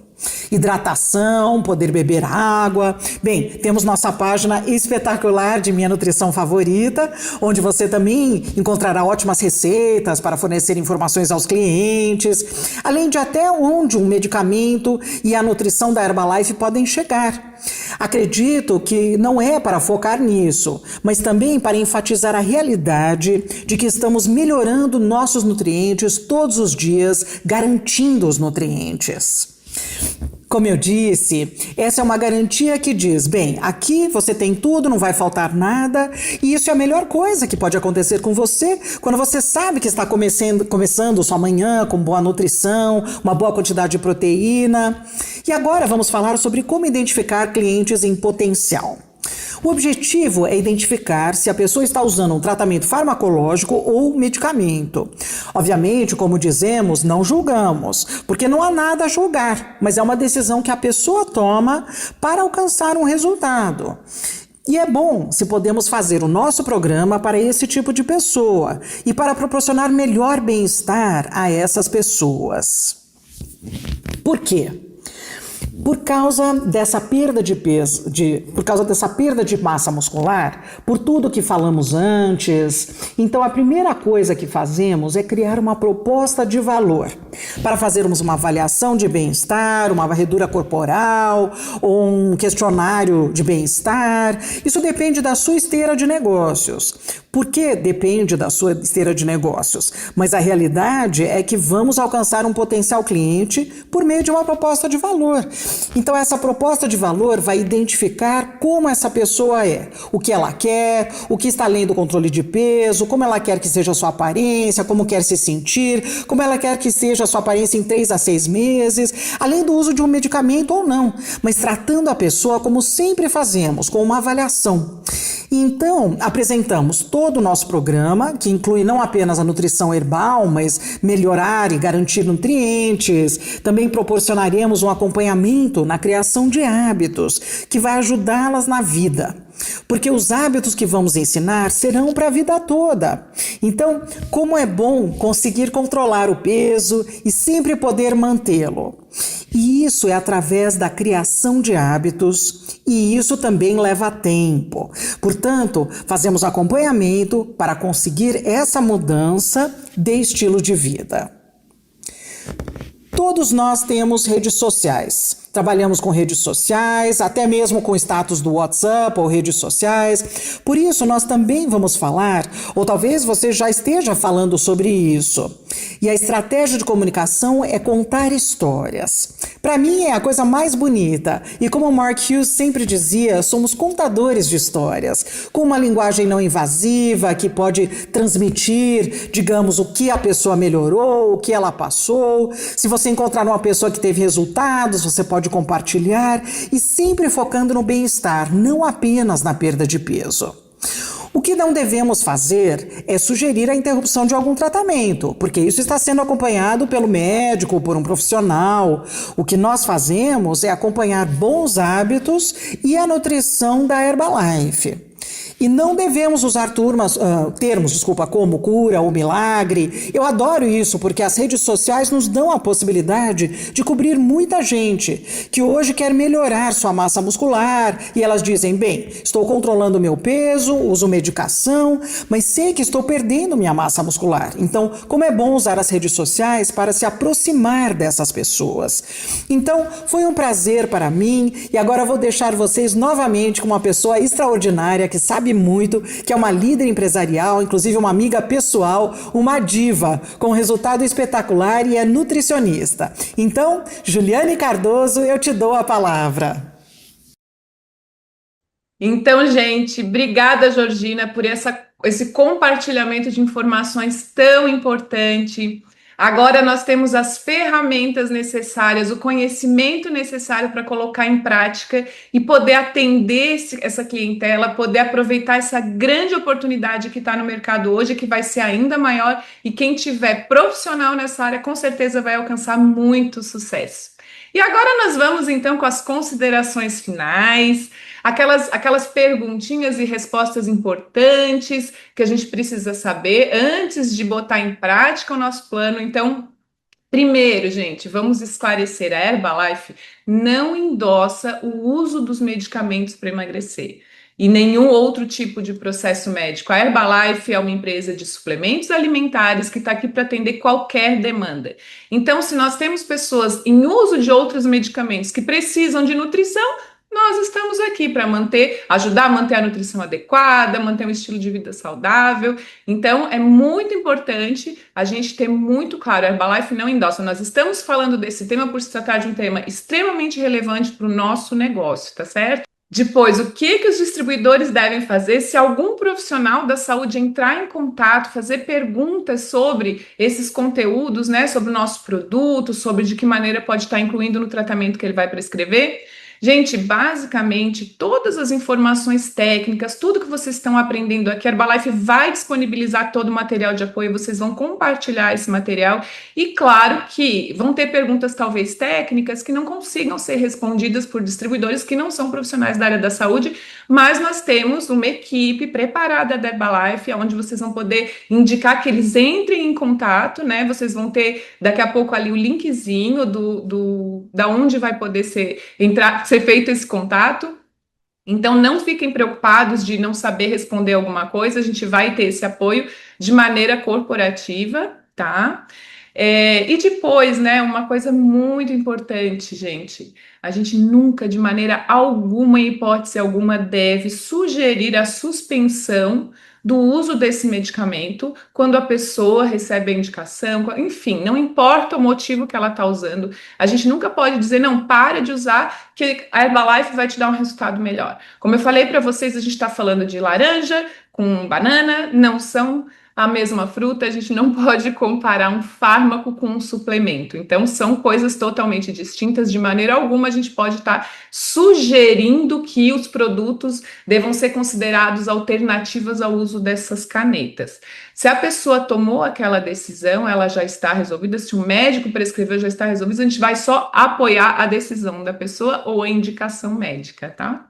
Hidratação, poder beber água. Bem, temos nossa página espetacular de Minha Nutrição Favorita, onde você também encontrará ótimas receitas para fornecer informações aos clientes, além de até onde um medicamento e a nutrição da Herbalife podem chegar. Acredito que não é para focar nisso, mas também para enfatizar a realidade de que estamos melhorando nossos nutrientes todos os dias, garantindo os nutrientes. Como eu disse, essa é uma garantia que diz, bem, aqui você tem tudo, não vai faltar nada, e isso é a melhor coisa que pode acontecer com você quando você sabe que está começando sua manhã com boa nutrição, uma boa quantidade de proteína. E agora vamos falar sobre como identificar clientes em potencial. O objetivo é identificar se a pessoa está usando um tratamento farmacológico ou medicamento. Obviamente, como dizemos, não julgamos, porque não há nada a julgar, mas é uma decisão que a pessoa toma para alcançar um resultado. E é bom se podemos fazer o nosso programa para esse tipo de pessoa e para proporcionar melhor bem-estar a essas pessoas. Por quê? Por causa dessa perda de peso, por causa dessa perda de massa muscular, por tudo que falamos antes, então a primeira coisa que fazemos é criar uma proposta de valor para fazermos uma avaliação de bem-estar, uma varredura corporal ou um questionário de bem-estar. Isso depende da sua esteira de negócios. Por que depende da sua esteira de negócios? Mas a realidade é que vamos alcançar um potencial cliente por meio de uma proposta de valor. Então essa proposta de valor vai identificar como essa pessoa é, o que ela quer, o que está além do controle de peso, como ela quer que seja a sua aparência, como quer se sentir, como ela quer que seja a sua aparência em 3 a 6 meses, além do uso de um medicamento ou não, mas tratando a pessoa como sempre fazemos, com uma avaliação. Então, apresentamos todo o nosso programa, que inclui não apenas a nutrição herbal, mas melhorar e garantir nutrientes. Também proporcionaremos um acompanhamento na criação de hábitos, que vai ajudá-las na vida. Porque os hábitos que vamos ensinar serão para a vida toda. Então, como é bom conseguir controlar o peso e sempre poder mantê-lo. E isso é através da criação de hábitos, e isso também leva tempo. Portanto, fazemos acompanhamento para conseguir essa mudança de estilo de vida. Todos nós temos redes sociais. Trabalhamos com redes sociais, até mesmo com status do WhatsApp ou redes sociais. Por isso, nós também vamos falar, ou talvez você já esteja falando sobre isso. E a estratégia de comunicação é contar histórias. Para mim, é a coisa mais bonita. E como o Mark Hughes sempre dizia, somos contadores de histórias, com uma linguagem não invasiva que pode transmitir, digamos, o que a pessoa melhorou, o que ela passou. Se você encontrar uma pessoa que teve resultados, você pode compartilhar e sempre focando no bem-estar, não apenas na perda de peso. O que não devemos fazer é sugerir a interrupção de algum tratamento, porque isso está sendo acompanhado pelo médico ou por um profissional. O que nós fazemos é acompanhar bons hábitos e a nutrição da Herbalife. E não devemos usar termos como cura ou milagre. Eu adoro isso porque as redes sociais nos dão a possibilidade de cobrir muita gente que hoje quer melhorar sua massa muscular e elas dizem, bem, estou controlando meu peso, uso medicação, mas sei que estou perdendo minha massa muscular. Então, como é bom usar as redes sociais para se aproximar dessas pessoas. Então, foi um prazer para mim e agora vou deixar vocês novamente com uma pessoa extraordinária que sabe muito, que é uma líder empresarial, inclusive uma amiga pessoal, uma diva, com resultado espetacular e é nutricionista. Então, Juliane Cardoso, eu te dou a palavra. Então, gente, obrigada, Georgina, por esse compartilhamento de informações tão importante. Agora nós temos as ferramentas necessárias, o conhecimento necessário para colocar em prática e poder atender essa clientela, poder aproveitar essa grande oportunidade que está no mercado hoje, que vai ser ainda maior, e quem tiver profissional nessa área com certeza vai alcançar muito sucesso. E agora nós vamos então com as considerações finais, aquelas perguntinhas e respostas importantes que a gente precisa saber antes de botar em prática o nosso plano. Então, Primeiro, gente, vamos esclarecer, a Herbalife não endossa o uso dos medicamentos para emagrecer e nenhum outro tipo de processo médico. A Herbalife é uma empresa de suplementos alimentares que está aqui para atender qualquer demanda. Então, se nós temos pessoas em uso de outros medicamentos que precisam de nutrição, nós estamos aqui para ajudar a manter a nutrição adequada, manter um estilo de vida saudável. Então, é muito importante a gente ter muito claro, a Herbalife não endossa. Nós estamos falando desse tema por se tratar de um tema extremamente relevante para o nosso negócio, tá certo? Depois, o que os distribuidores devem fazer se algum profissional da saúde entrar em contato, fazer perguntas sobre esses conteúdos, né, sobre o nosso produto, sobre de que maneira pode estar incluindo no tratamento que ele vai prescrever? Gente, basicamente, todas as informações técnicas, tudo que vocês estão aprendendo aqui, a Herbalife vai disponibilizar todo o material de apoio, vocês vão compartilhar esse material e, claro, que vão ter perguntas talvez técnicas que não consigam ser respondidas por distribuidores que não são profissionais da área da saúde, mas nós temos uma equipe preparada da Herbalife, onde vocês vão poder indicar que eles entrem em contato, né? Vocês vão ter daqui a pouco ali o linkzinho da onde vai poder ser feito esse contato. Então, não fiquem preocupados de não saber responder alguma coisa, a gente vai ter esse apoio de maneira corporativa, tá? E depois, né, uma coisa muito importante, gente, a gente nunca, de maneira alguma, em hipótese alguma, deve sugerir a suspensão do uso desse medicamento quando a pessoa recebe a indicação, enfim, não importa o motivo que ela está usando, a gente nunca pode dizer, não, para de usar, que a Herbalife vai te dar um resultado melhor. Como eu falei para vocês, a gente está falando de laranja com banana, não são a mesma fruta, a gente não pode comparar um fármaco com um suplemento. Então, são coisas totalmente distintas. De maneira alguma, a gente pode estar sugerindo que os produtos devam ser considerados alternativas ao uso dessas canetas. Se a pessoa tomou aquela decisão, ela já está resolvida. Se o médico prescreveu, já está resolvido. A gente vai só apoiar a decisão da pessoa ou a indicação médica, tá?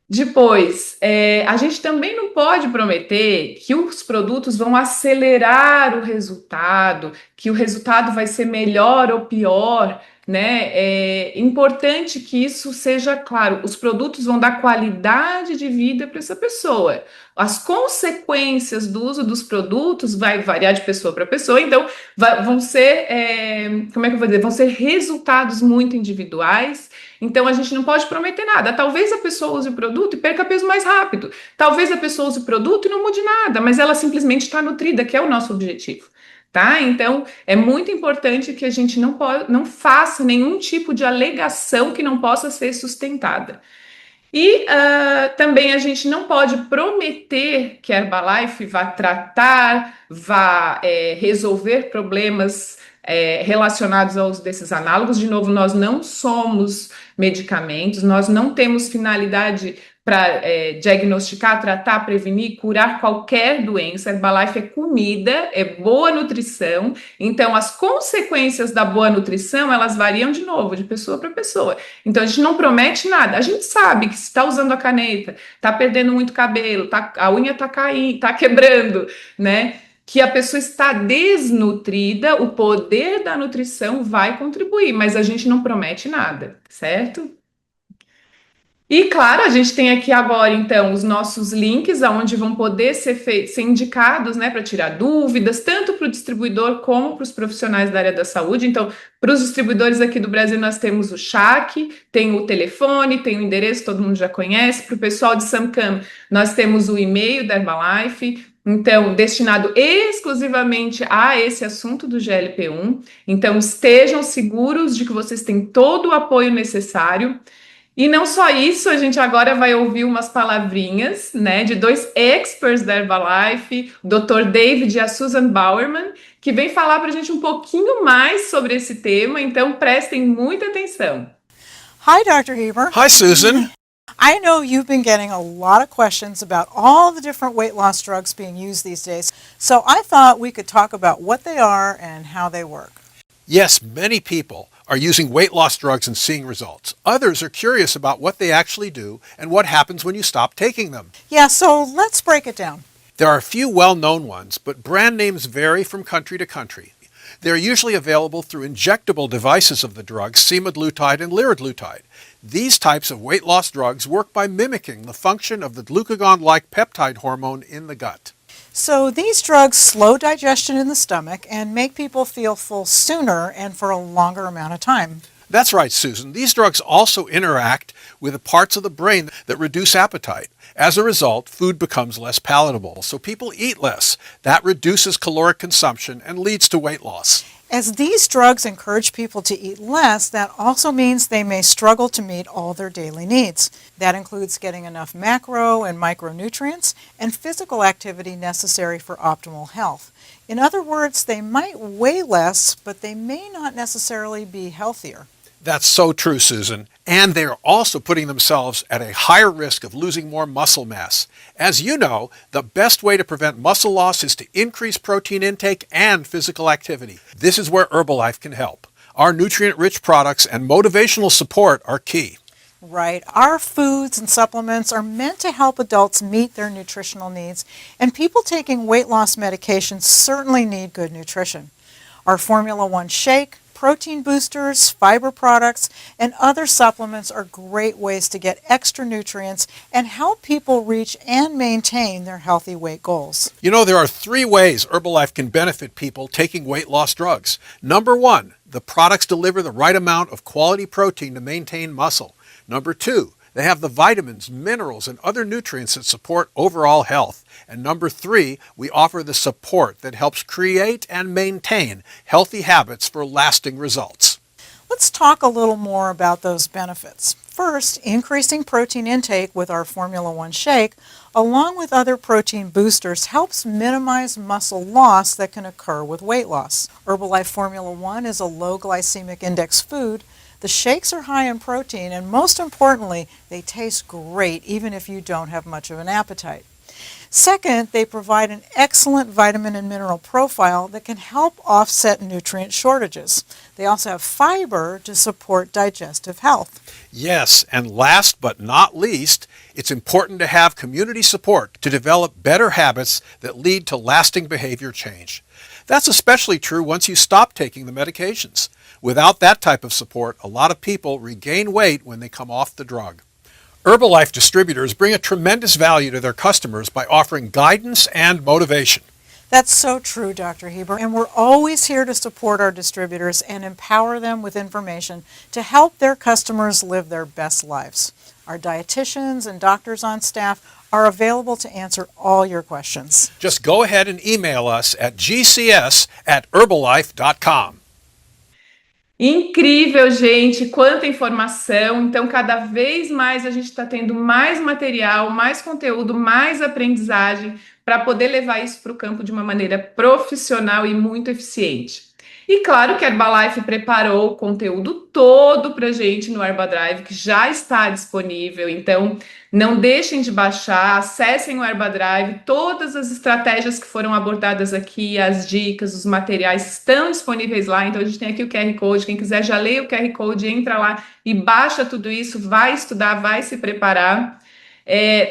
Depois, a gente também não pode prometer que os produtos vão acelerar o resultado, que o resultado vai ser melhor ou pior, né? É importante que isso seja claro. Os produtos vão dar qualidade de vida para essa pessoa. As consequências do uso dos produtos vai variar de pessoa para pessoa, então vão ser, como é que eu vou dizer? Vão ser resultados muito individuais. Então, a gente não pode prometer nada. Talvez a pessoa use o produto e perca peso mais rápido. Talvez a pessoa use o produto e não mude nada, mas ela simplesmente está nutrida, que é o nosso objetivo, tá? Então, é muito importante que a gente não faça nenhum tipo de alegação que não possa ser sustentada. E também a gente não pode prometer que a Herbalife vá tratar, vá resolver problemas relacionados ao uso desses análogos. De novo, nós não somos medicamentos, nós não temos finalidade para diagnosticar, tratar, prevenir, curar qualquer doença. Herbalife é comida, é boa nutrição, então as consequências da boa nutrição, elas variam de novo, de pessoa para pessoa. Então a gente não promete nada, a gente sabe que se está usando a caneta, está perdendo muito cabelo, a unha está caindo, está quebrando, né? Que a pessoa está desnutrida, o poder da nutrição vai contribuir, mas a gente não promete nada, certo? E claro, a gente tem aqui agora, então, os nossos links, aonde vão poder ser indicados, né, para tirar dúvidas, tanto para o distribuidor como para os profissionais da área da saúde. Então, para os distribuidores aqui do Brasil, nós temos o chat, tem o telefone, tem o endereço, todo mundo já conhece. Para o pessoal de Samcam, nós temos o e-mail da Herbalife, então, destinado exclusivamente a esse assunto do GLP-1. Então, estejam seguros de que vocês têm todo o apoio necessário. E não só isso, a gente agora vai ouvir umas palavrinhas, né, de dois experts da Herbalife, o Dr. David e a Susan Bowerman, que vem falar para a gente um pouquinho mais sobre esse tema, então prestem muita atenção. Hi, Dr. Heber. Hi, Susan. I know you've been getting a lot of questions about all the different weight loss drugs being used these days, so I thought we could talk about what they are and how they work. Yes, many people are using weight loss drugs and seeing results. Others are curious about what they actually do and what happens when you stop taking them. Yeah, so let's break it down. There are a few well-known ones, but brand names vary from country to country. They're usually available through injectable devices of the drugs semaglutide and liraglutide. These types of weight loss drugs work by mimicking the function of the glucagon-like peptide hormone in the gut. So these drugs slow digestion in the stomach and make people feel full sooner and for a longer amount of time. That's right, Susan. These drugs also interact with the parts of the brain that reduce appetite. As a result, food becomes less palatable, so people eat less. That reduces caloric consumption and leads to weight loss. As these drugs encourage people to eat less, that also means they may struggle to meet all their daily needs. That includes getting enough macro and micronutrients and physical activity necessary for optimal health. In other words, they might weigh less, but they may not necessarily be healthier. That's so true, Susan. And they're also putting themselves at a higher risk of losing more muscle mass. As you know, the best way to prevent muscle loss is to increase protein intake and physical activity. This is where Herbalife can help. Our nutrient-rich products and motivational support are key. Right. Our foods and supplements are meant to help adults meet their nutritional needs, and people taking weight loss medications certainly need good nutrition. Our Formula One shake, protein boosters, fiber products, and other supplements are great ways to get extra nutrients and help people reach and maintain their healthy weight goals. You know, there are 3 ways Herbalife can benefit people taking weight loss drugs. Number 1, the products deliver the right amount of quality protein to maintain muscle. Number 2, they have the vitamins, minerals, and other nutrients that support overall health. And number 3, we offer the support that helps create and maintain healthy habits for lasting results. Let's talk a little more about those benefits. First, increasing protein intake with our Formula One shake, along with other protein boosters, helps minimize muscle loss that can occur with weight loss. Herbalife Formula One is a low glycemic index food. The shakes are high in protein, and most importantly, they taste great even if you don't have much of an appetite. Second, they provide an excellent vitamin and mineral profile that can help offset nutrient shortages. They also have fiber to support digestive health. Yes, and last but not least, it's important to have community support to develop better habits that lead to lasting behavior change. That's especially true once you stop taking the medications. Without that type of support, a lot of people regain weight when they come off the drug. Herbalife distributors bring a tremendous value to their customers by offering guidance and motivation. That's so true, Dr. Heber, and we're always here to support our distributors and empower them with information to help their customers live their best lives. Our dietitians and doctors on staff are available to answer all your questions. Just go ahead and email us at gcs@herbalife.com. Incrível, gente, quanta informação. Então, cada vez mais a gente está tendo mais material, mais conteúdo, mais aprendizagem para poder levar isso para o campo de uma maneira profissional e muito eficiente. E claro que a Herbalife preparou o conteúdo todo para a gente no Herbadrive, que já está disponível. Então, não deixem de baixar, acessem o Herbadrive. Todas as estratégias que foram abordadas aqui, as dicas, os materiais estão disponíveis lá. Então, a gente tem aqui o QR Code. Quem quiser já lê o QR Code, entra lá e baixa tudo isso, vai estudar, vai se preparar.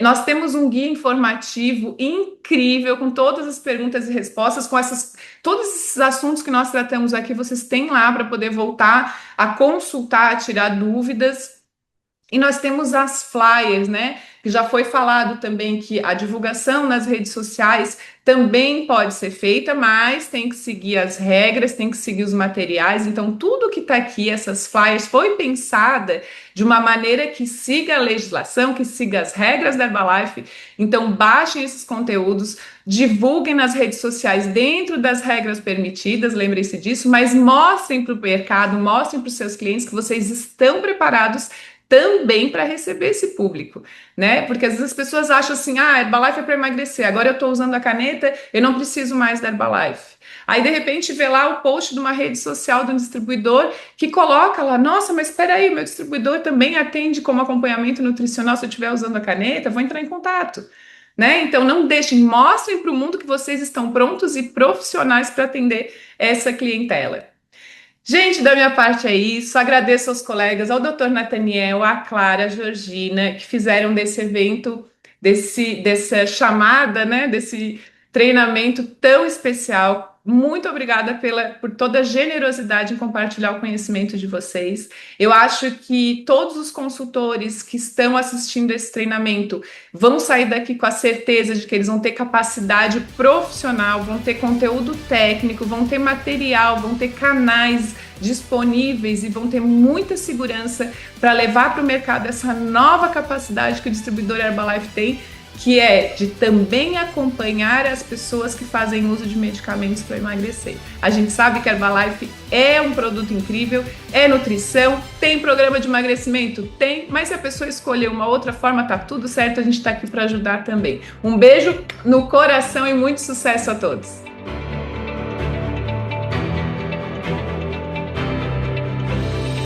Nós temos um guia informativo incrível com todas as perguntas e respostas, com todos esses assuntos que nós tratamos aqui, vocês têm lá para poder voltar a consultar, a tirar dúvidas. E nós temos as flyers, né? Que já foi falado também que a divulgação nas redes sociais também pode ser feita, mas tem que seguir as regras, tem que seguir os materiais. Então, tudo que está aqui, essas flyers, foi pensada de uma maneira que siga a legislação, que siga as regras da Herbalife. Então, baixem esses conteúdos, divulguem nas redes sociais dentro das regras permitidas, lembrem-se disso, mas mostrem para o mercado, mostrem para os seus clientes que vocês estão preparados também para receber esse público, né? Porque às vezes as pessoas acham assim, Herbalife é para emagrecer, agora eu estou usando a caneta, eu não preciso mais da Herbalife. Aí, de repente, vê lá o post de uma rede social de um distribuidor que coloca lá, nossa, mas espera aí, meu distribuidor também atende como acompanhamento nutricional se eu estiver usando a caneta, vou entrar em contato, né? Então, não deixem, mostrem para o mundo que vocês estão prontos e profissionais para atender essa clientela. Gente, da minha parte é isso, agradeço aos colegas, ao Dr. Nathaniel, à Clara, à Georgina, que fizeram desse evento, dessa chamada, né, treinamento tão especial. Muito obrigada por toda a generosidade em compartilhar o conhecimento de vocês. Eu acho que todos os consultores que estão assistindo esse treinamento vão sair daqui com a certeza de que eles vão ter capacidade profissional, vão ter conteúdo técnico, vão ter material, vão ter canais disponíveis e vão ter muita segurança para levar para o mercado essa nova capacidade que o distribuidor Herbalife tem, que é de também acompanhar as pessoas que fazem uso de medicamentos para emagrecer. A gente sabe que a Herbalife é um produto incrível, é nutrição, tem programa de emagrecimento? Tem, mas se a pessoa escolher uma outra forma, tá tudo certo, a gente está aqui para ajudar também. Um beijo no coração e muito sucesso a todos!